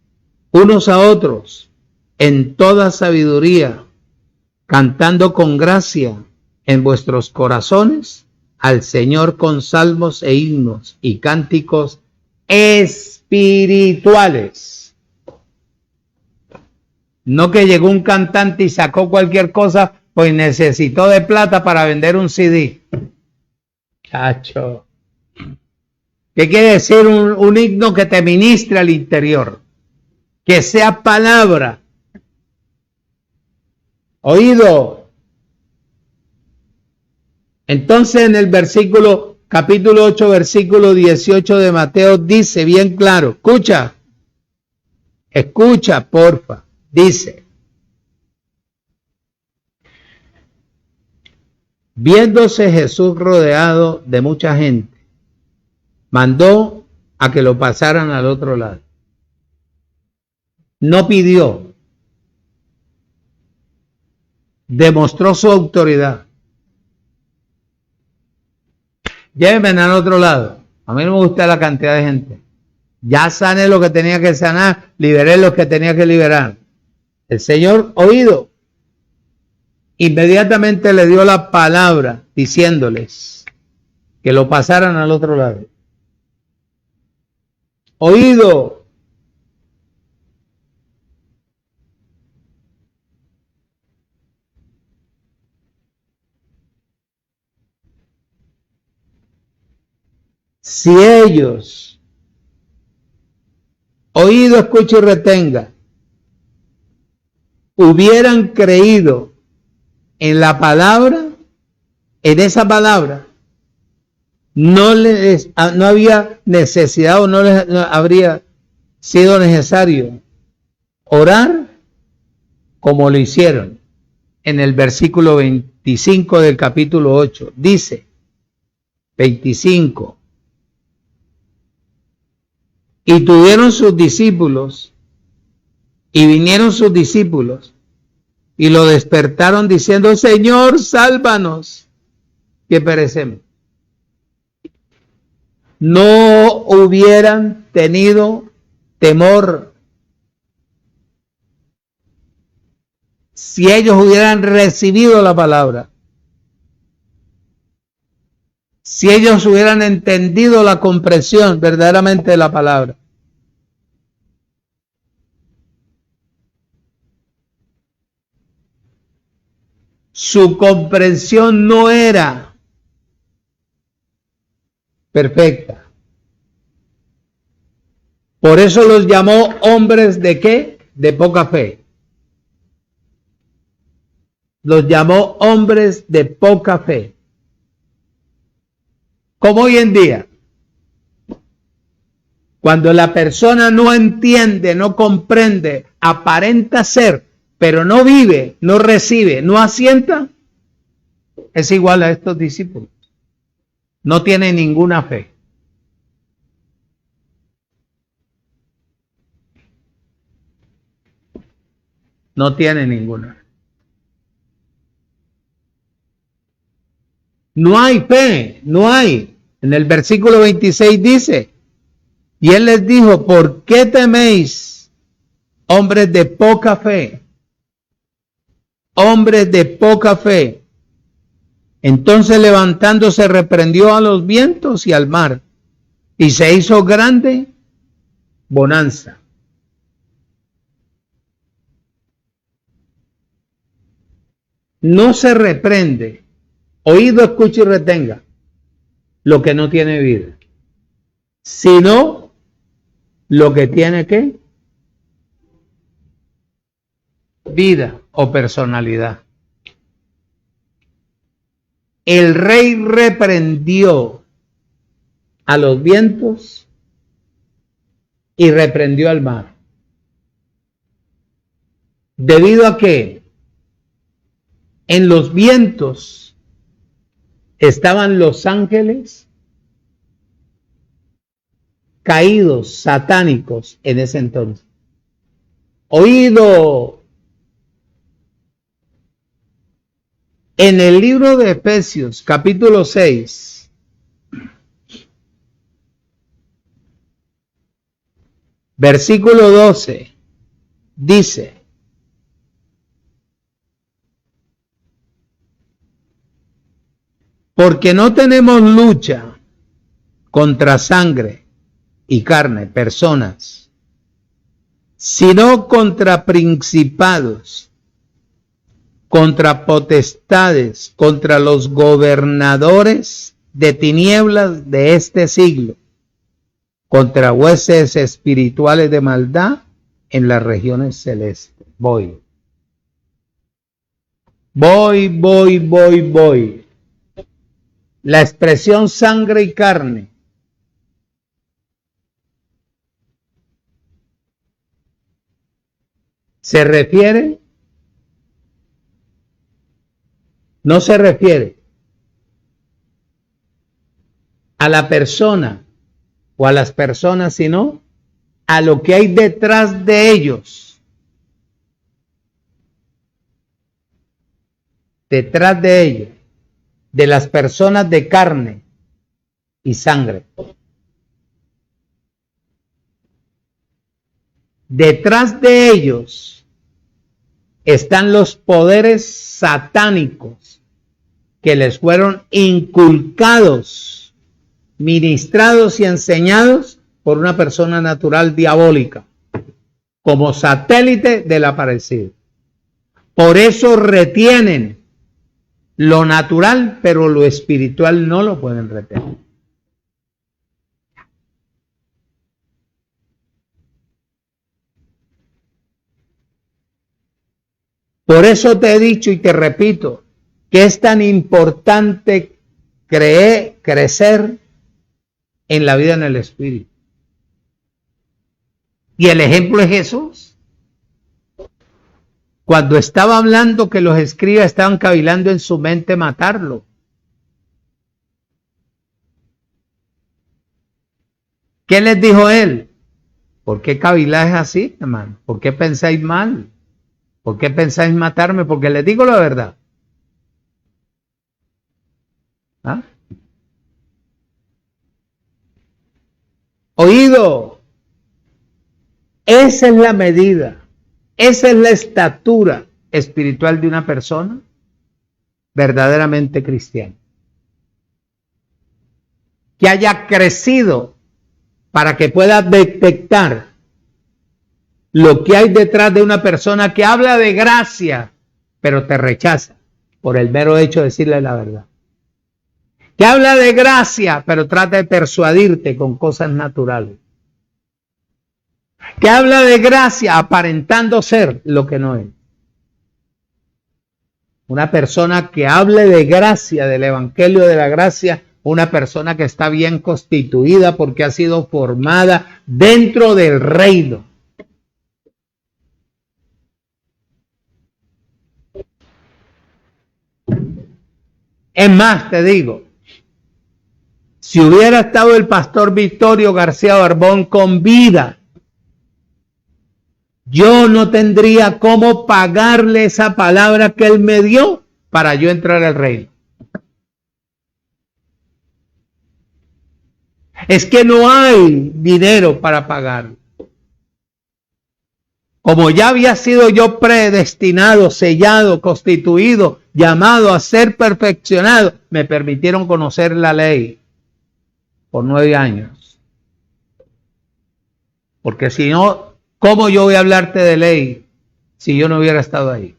unos a otros en toda sabiduría, cantando con gracia en vuestros corazones al Señor con salmos e himnos y cánticos espirituales. No que llegó un cantante y sacó cualquier cosa, pues necesitó de plata para vender un CD. Chacho. ¿Qué quiere decir un himno que te ministre al interior? Que sea palabra. Oído. Entonces en el capítulo 8, versículo 18 de Mateo dice bien claro, escucha porfa, dice, viéndose Jesús rodeado de mucha gente, mandó a que lo pasaran al otro lado. No pidió, demostró su autoridad. Llévenme al otro lado. A mí no me gusta la cantidad de gente. Ya sané lo que tenía que sanar, liberé lo que tenía que liberar. El Señor, oído, inmediatamente le dio la palabra diciéndoles que lo pasaran al otro lado. Oído. Si ellos, oído, escucha y retenga, hubieran creído en la palabra, en esa palabra, no había necesidad o no habría sido necesario orar como lo hicieron. En el versículo 25 del capítulo 8 dice, 25, y tuvieron sus discípulos, y vinieron sus discípulos, y lo despertaron diciendo, Señor, sálvanos, que perecemos. No hubieran tenido temor si ellos hubieran recibido la palabra, si ellos hubieran entendido la comprensión verdaderamente de la palabra. Su comprensión no era perfecta. Por eso los llamó hombres de ¿qué? De poca fe. Los llamó hombres de poca fe. Como hoy en día, cuando la persona no entiende, no comprende, aparenta ser, pero no vive, no recibe, no asienta, es igual a estos discípulos. No tiene ninguna fe. No tiene ninguna. No hay fe, no hay. En el versículo 26 dice, Y él les dijo, ¿por qué teméis, hombres de poca fe? Hombres de poca fe. Entonces levantándose reprendió a los vientos y al mar, y se hizo grande bonanza. No se reprende, oído, escucha y retenga lo que no tiene vida, sino lo que tiene ¿qué? Vida o personalidad. El rey reprendió a los vientos y reprendió al mar. ¿Debido a qué? En los vientos estaban los ángeles caídos, satánicos en ese entonces. Oído, en el libro de Efesios, capítulo 6, versículo 12, dice: porque no tenemos lucha contra sangre y carne, personas, sino contra principados, contra potestades, contra los gobernadores de tinieblas de este siglo, contra huestes espirituales de maldad en las regiones celestes. Voy. La expresión sangre y carne se refiere, no se refiere a la persona o a las personas, sino a lo que hay detrás de ellos. Detrás de ellos, de las personas de carne y sangre. Detrás de ellos están los poderes satánicos que les fueron inculcados, ministrados y enseñados por una persona natural diabólica, como satélite del aparecido. Por eso retienen lo natural, pero lo espiritual no lo pueden retener. Por eso te he dicho y te repito que es tan importante crecer en la vida en el Espíritu. Y el ejemplo es Jesús. Cuando estaba hablando que los escribas estaban cavilando en su mente matarlo. ¿Qué les dijo él? ¿Por qué caviláis así, hermano? ¿Por qué pensáis mal? ¿Por qué pensáis matarme? Porque les digo la verdad. ¿Ah? Oído, esa es la medida, esa es la estatura espiritual de una persona verdaderamente cristiana. Que haya crecido para que pueda detectar lo que hay detrás de una persona que habla de gracia, pero te rechaza por el mero hecho de decirle la verdad. Que habla de gracia, pero trata de persuadirte con cosas naturales. Que habla de gracia aparentando ser lo que no es. Una persona que hable de gracia, del evangelio de la gracia, una persona que está bien constituida porque ha sido formada dentro del reino. Es más, te digo, si hubiera estado el pastor Victorio García Barbón con vida, yo no tendría cómo pagarle esa palabra que él me dio para yo entrar al reino. es que no hay dinero para pagar. Como ya había sido yo predestinado, sellado, constituido, llamado a ser perfeccionado, me permitieron conocer la ley por 9 años. Porque si no, ¿cómo yo voy a hablarte de ley si yo no hubiera estado ahí?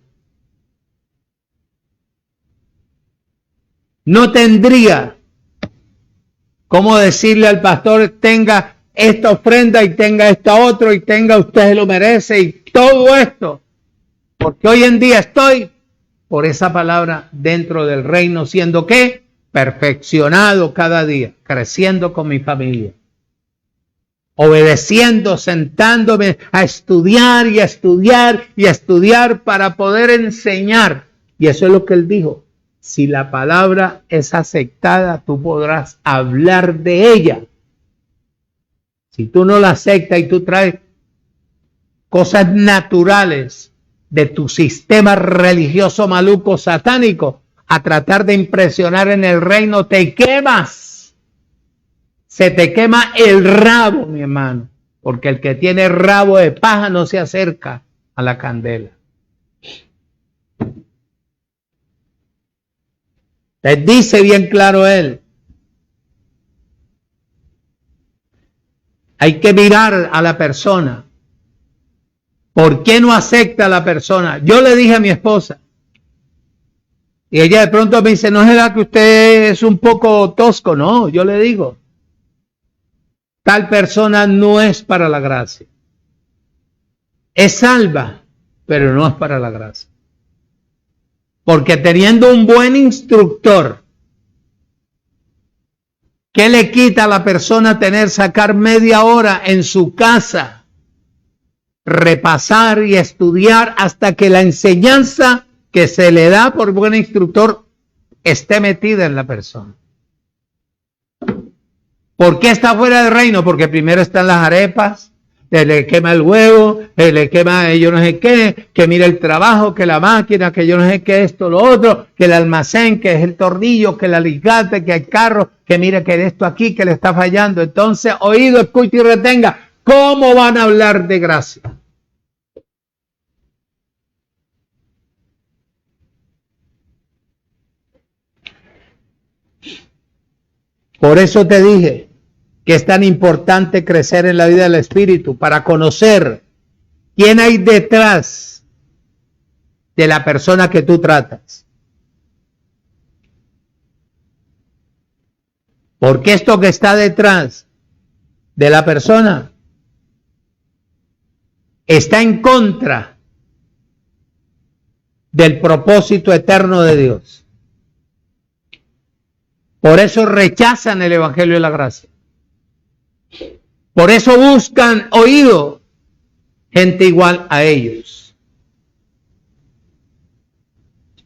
No tendría cómo decirle al pastor, tenga esta ofrenda y tenga esta otra y tenga, usted lo merece y todo esto. Porque hoy en día estoy por esa palabra dentro del reino, siendo que perfeccionado cada día, creciendo con mi familia, obedeciendo, sentándome a estudiar y a estudiar y a estudiar para poder enseñar. Y eso es lo que él dijo. Si la palabra es aceptada, tú podrás hablar de ella. Si tú no la aceptas y tú traes cosas naturales de tu sistema religioso maluco satánico a tratar de impresionar en el reino, te quemas. Se te quema el rabo, mi hermano, porque el que tiene rabo de paja no se acerca a la candela. Les dice bien claro él. Hay que mirar a la persona. ¿Por qué no acepta a la persona? Yo le dije a mi esposa, y ella de pronto me dice, ¿no es verdad que usted es un poco tosco? No, yo le digo, tal persona no es para la gracia. Es salva, pero no es para la gracia. Porque teniendo un buen instructor, ¿qué le quita a la persona sacar media hora en su casa, repasar y estudiar hasta que la enseñanza que se le da por buen instructor esté metida en la persona? ¿Por qué está fuera del reino? Porque primero están las arepas, le quema el huevo, le quema yo no sé qué, que mira el trabajo, que la máquina, que yo no sé qué, esto, lo otro, que el almacén, que es el tornillo, que el alicate, que el carro, que mira que de esto aquí, que le está fallando. Entonces, oído, escucha y retenga. ¿Cómo van a hablar de gracia? Por eso te dije que es tan importante crecer en la vida del Espíritu para conocer quién hay detrás de la persona que tú tratas. Porque esto que está detrás de la persona está en contra del propósito eterno de Dios. Por eso rechazan el Evangelio de la Gracia. Por eso buscan oído gente igual a ellos.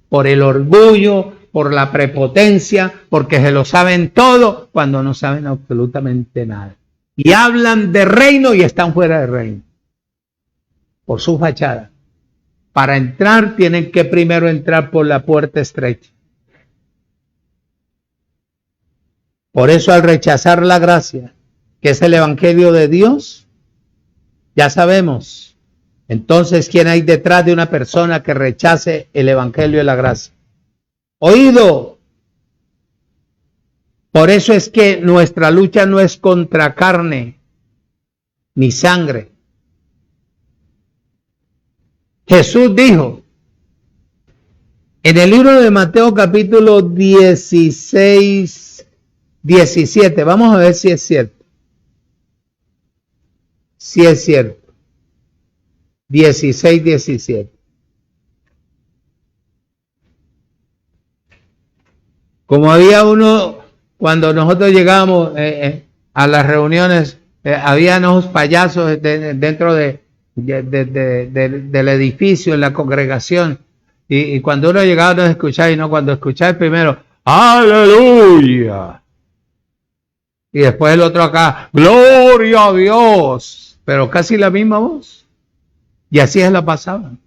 Por el orgullo, por la prepotencia, porque se lo saben todo cuando no saben absolutamente nada. Y hablan de reino y están fuera de reino. Por su fachada. Para entrar tienen que primero entrar por la puerta estrecha. Por eso al rechazar la gracia, que es el Evangelio de Dios, ya sabemos, entonces, ¿quién hay detrás de una persona que rechace el Evangelio de la gracia? Oído. Por eso es que nuestra lucha no es contra carne ni sangre. Jesús dijo, en el libro de Mateo capítulo 16, 17, vamos a ver si es cierto. Si es cierto. 16, 17. Como había uno, cuando nosotros llegábamos a las reuniones, había unos payasos dentro del edificio, en la congregación, y cuando uno llegaba no escuchaba, y no, cuando escuchaba primero, ¡aleluya! Y después el otro acá, ¡gloria a Dios! Pero casi la misma voz. Y así es la pasaban.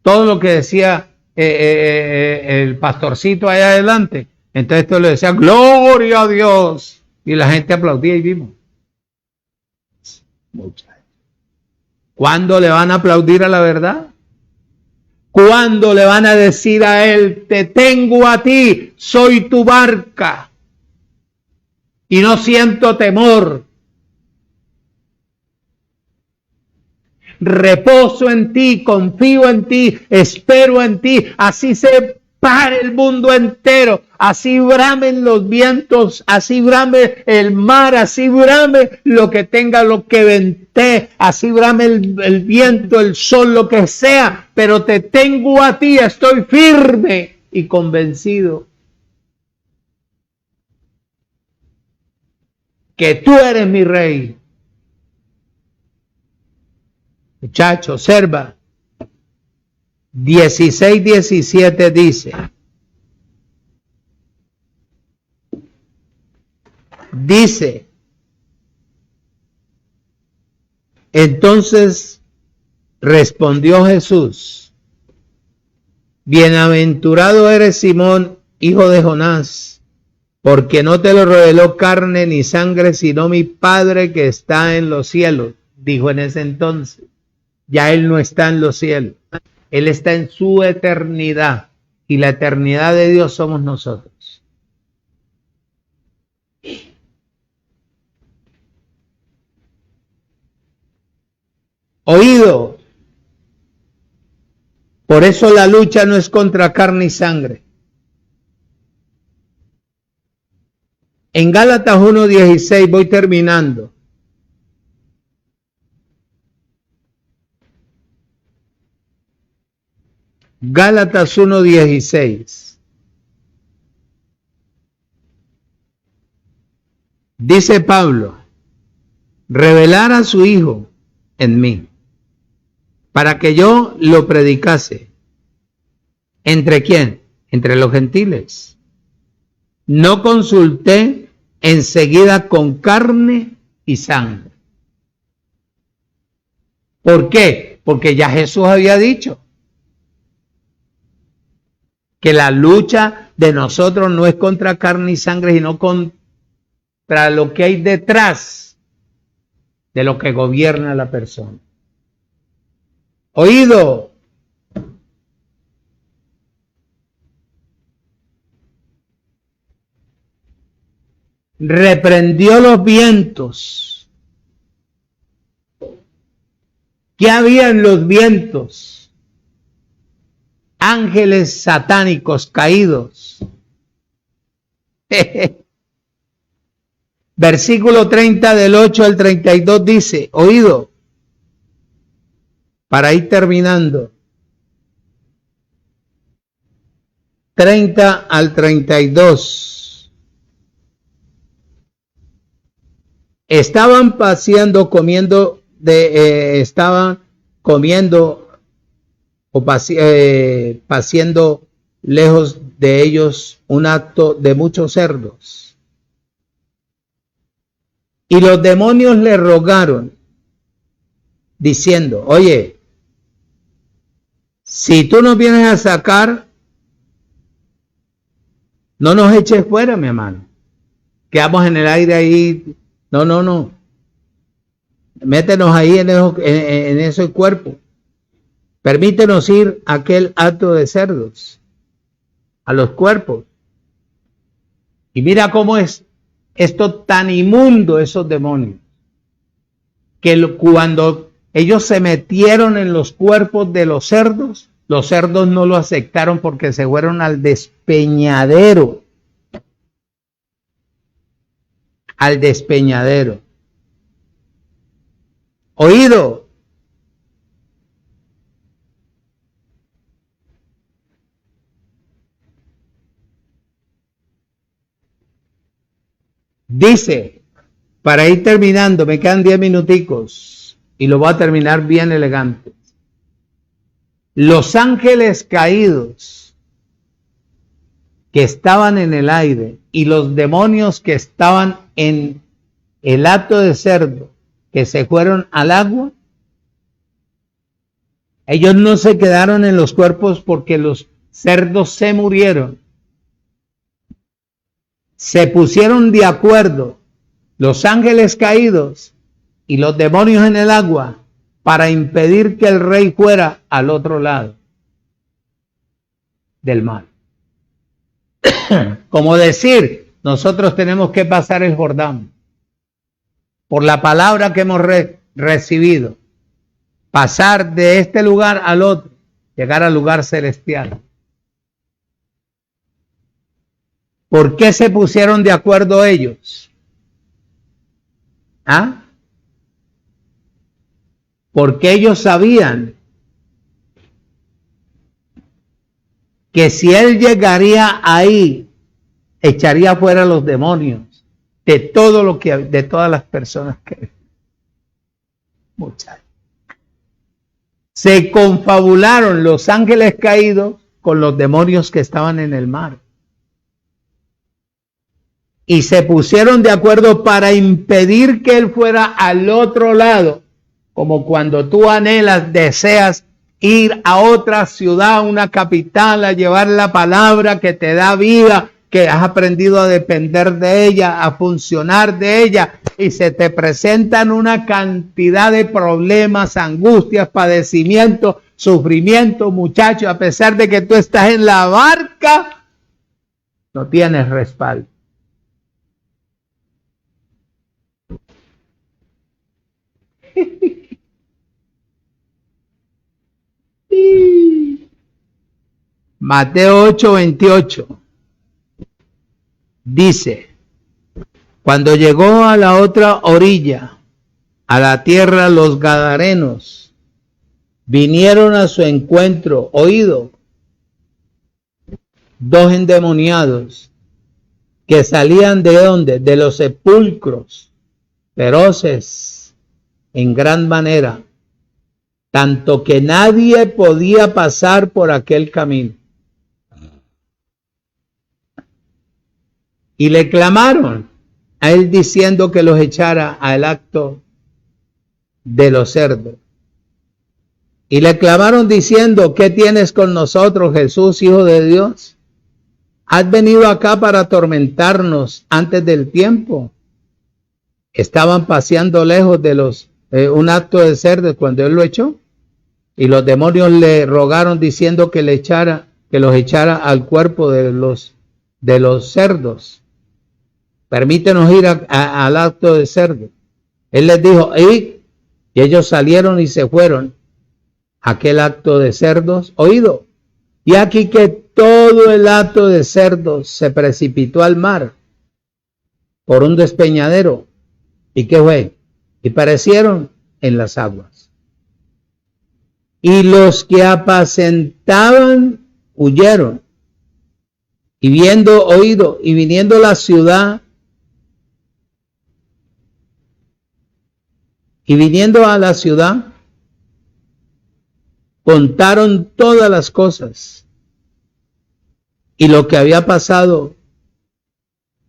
Todo lo que decía el pastorcito allá adelante, entonces esto le decía, ¡gloria a Dios! Y la gente aplaudía y vimos. muchachos. ¿Cuándo le van a aplaudir a la verdad? ¿Cuándo le van a decir a él, te tengo a ti, soy tu barca y no siento temor? Reposo en ti, confío en ti, espero en ti. Así se pare el mundo entero, así bramen los vientos, así brame el mar, así brame lo que tenga, lo que vente, así brame el viento, el sol, lo que sea, pero te tengo a ti, estoy firme y convencido que tú eres mi rey. Muchacho, observa. 16:17 dice, entonces respondió Jesús, bienaventurado eres Simón, hijo de Jonás, porque no te lo reveló carne ni sangre, sino mi Padre que está en los cielos. Dijo en ese entonces, ya Él no está en los cielos. Él está en su eternidad y la eternidad de Dios somos nosotros. Oído, por eso la lucha no es contra carne y sangre. En Gálatas 1:16, voy terminando. Gálatas 1:16. Dice Pablo, revelar a su Hijo en mí, para que yo lo predicase. ¿Entre quién? Entre los gentiles. No consulté enseguida con carne y sangre. ¿Por qué? Porque ya Jesús había dicho que la lucha de nosotros no es contra carne y sangre, sino contra lo que hay detrás de lo que gobierna a la persona. Oído. Reprendió los vientos. ¿Qué había en los vientos? Ángeles satánicos caídos. Versículo 30 del 8 al 32 dice, oído, para ir terminando, 30 al 32. Estaban paseando, estaban comiendo o paseando lejos de ellos un acto de muchos cerdos. Y los demonios le rogaron, diciendo, oye, si tú nos vienes a sacar, no nos eches fuera, mi hermano. Quedamos en el aire ahí. No. Métenos ahí en ese cuerpo. Permítenos ir a aquel acto de cerdos, a los cuerpos. Y mira cómo es esto tan inmundo, esos demonios, que cuando ellos se metieron en los cuerpos de los cerdos no lo aceptaron porque se fueron al despeñadero. Al despeñadero. Oído. Dice, para ir terminando, me quedan 10 minuticos y lo voy a terminar bien elegante. Los ángeles caídos que estaban en el aire y los demonios que estaban en el hato de cerdo, que se fueron al agua, ellos no se quedaron en los cuerpos porque los cerdos se murieron. Se pusieron de acuerdo los ángeles caídos y los demonios en el agua para impedir que el rey fuera al otro lado del mar. Como decir, nosotros tenemos que pasar el Jordán por la palabra que hemos recibido, pasar de este lugar al otro, llegar al lugar celestial. ¿Por qué se pusieron de acuerdo ellos? ¿Ah? Porque ellos sabían que si él llegaría ahí, echaría fuera a los demonios de todo lo que, de todas las personas que muchachos. Se confabularon los ángeles caídos con los demonios que estaban en el mar. Y se pusieron de acuerdo para impedir que él fuera al otro lado, como cuando tú anhelas, deseas ir a otra ciudad, una capital, a llevar la palabra que te da vida, que has aprendido a depender de ella, a funcionar de ella, y se te presentan una cantidad de problemas, angustias, padecimientos, sufrimientos, muchachos, a pesar de que tú estás en la barca, no tienes respaldo. Mateo 8:28 dice, cuando llegó a la otra orilla, a la tierra, los gadarenos vinieron a su encuentro, oído, 2 endemoniados que salían de ¿dónde? De los sepulcros, feroces en gran manera, tanto que nadie podía pasar por aquel camino. Y le clamaron a él diciendo que los echara al acto de los cerdos. Y le clamaron diciendo, ¿qué tienes con nosotros, Jesús, Hijo de Dios? ¿Has venido acá para atormentarnos antes del tiempo? Estaban paseando lejos de un acto de cerdos cuando él lo echó. Y los demonios le rogaron diciendo que los echara al cuerpo de los cerdos. Permítenos ir al acto de cerdo. Él les dijo, id, y ellos salieron y se fueron a aquel acto de cerdos, oído. Y aquí que todo el acto de cerdos se precipitó al mar por un despeñadero. ¿Y qué fue? Y perecieron en las aguas. Y los que apacentaban huyeron. Y viniendo la ciudad, y viniendo a la ciudad, contaron todas las cosas y lo que había pasado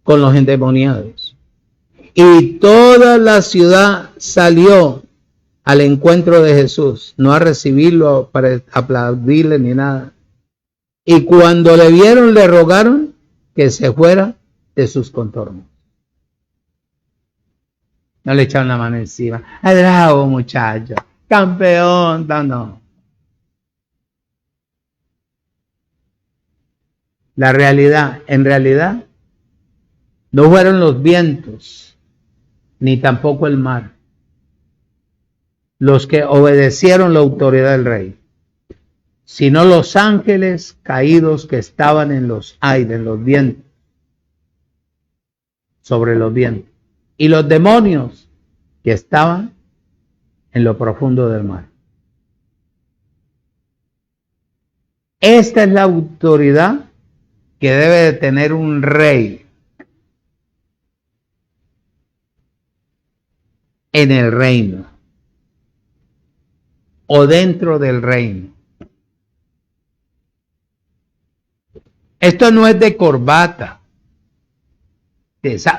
con los endemoniados. Y toda la ciudad salió al encuentro de Jesús, no a recibirlo, para aplaudirle ni nada. Y cuando le vieron, le rogaron que se fuera de sus contornos. No le echaron la mano encima. ¡Bravo, muchacho! ¡Campeón! No. En realidad, no fueron los vientos, ni tampoco el mar, los que obedecieron la autoridad del rey, sino los ángeles caídos que estaban en los aires, en los vientos, sobre los vientos, y los demonios que estaban en lo profundo del mar. Esta es la autoridad que debe de tener un rey en el reino o dentro del reino. Esto no es de corbata.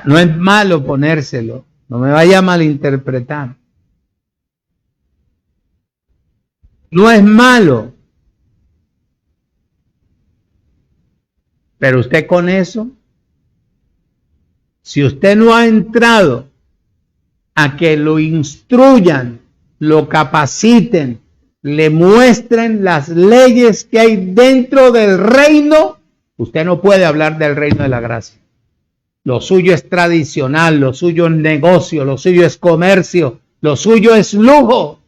No es malo ponérselo. No me vaya a malinterpretar. No es malo. Pero usted con eso, si usted no ha entrado a que lo instruyan, lo capaciten, le muestren las leyes que hay dentro del reino, usted no puede hablar del reino de la gracia. Lo suyo es tradicional, lo suyo es negocio, lo suyo es comercio, lo suyo es lujo.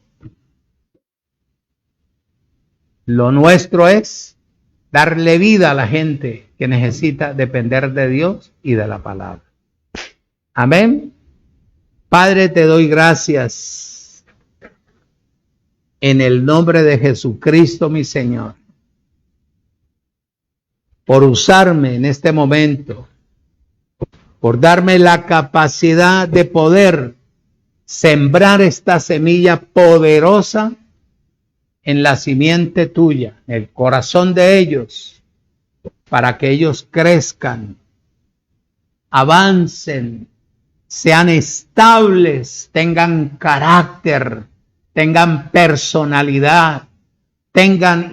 Lo nuestro es darle vida a la gente que necesita depender de Dios y de la palabra. Amén. Padre, te doy gracias en el nombre de Jesucristo, mi Señor, por usarme en este momento, por darme la capacidad de poder sembrar esta semilla poderosa en la simiente tuya, en el corazón de ellos, para que ellos crezcan, avancen, sean estables, tengan carácter, tengan personalidad, tengan,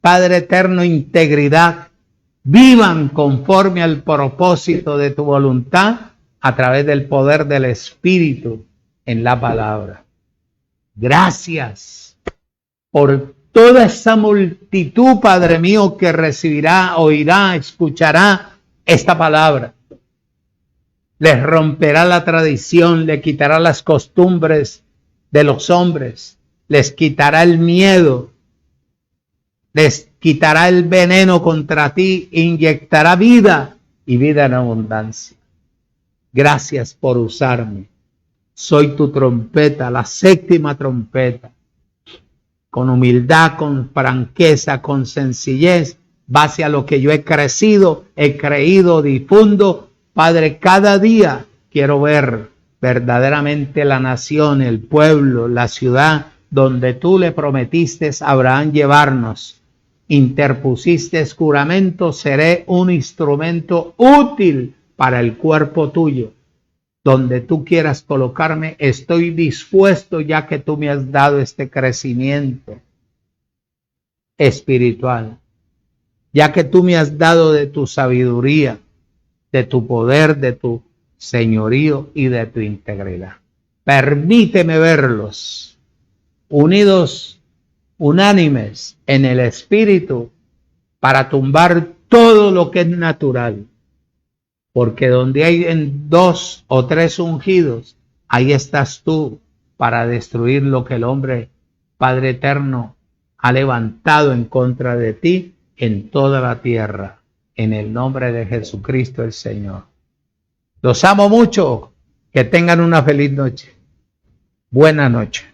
Padre eterno, integridad, vivan conforme al propósito de tu voluntad a través del poder del Espíritu en la palabra. Gracias por toda esa multitud, Padre mío, que recibirá, oirá, escuchará esta palabra. Les romperá la tradición, le quitará las costumbres de los hombres, les quitará el miedo, les quitará el veneno contra ti, inyectará vida y vida en abundancia. Gracias por usarme. Soy tu trompeta, la séptima trompeta. Con humildad, con franqueza, con sencillez, base a lo que yo he crecido, he creído, difundo. Padre, cada día quiero ver verdaderamente la nación, el pueblo, la ciudad donde tú le prometiste a Abraham llevarnos. Interpusiste juramento, seré un instrumento útil para el cuerpo tuyo. Donde tú quieras colocarme, estoy dispuesto, ya que tú me has dado este crecimiento espiritual, ya que tú me has dado de tu sabiduría, de tu poder, de tu señorío y de tu integridad. Permíteme verlos unidos, unánimes en el Espíritu, para tumbar todo lo que es natural. Porque donde hay 2 o 3 ungidos, ahí estás tú para destruir lo que el hombre, Padre eterno, ha levantado en contra de ti en toda la tierra. En el nombre de Jesucristo el Señor. Los amo mucho. Que tengan una feliz noche. Buena noche.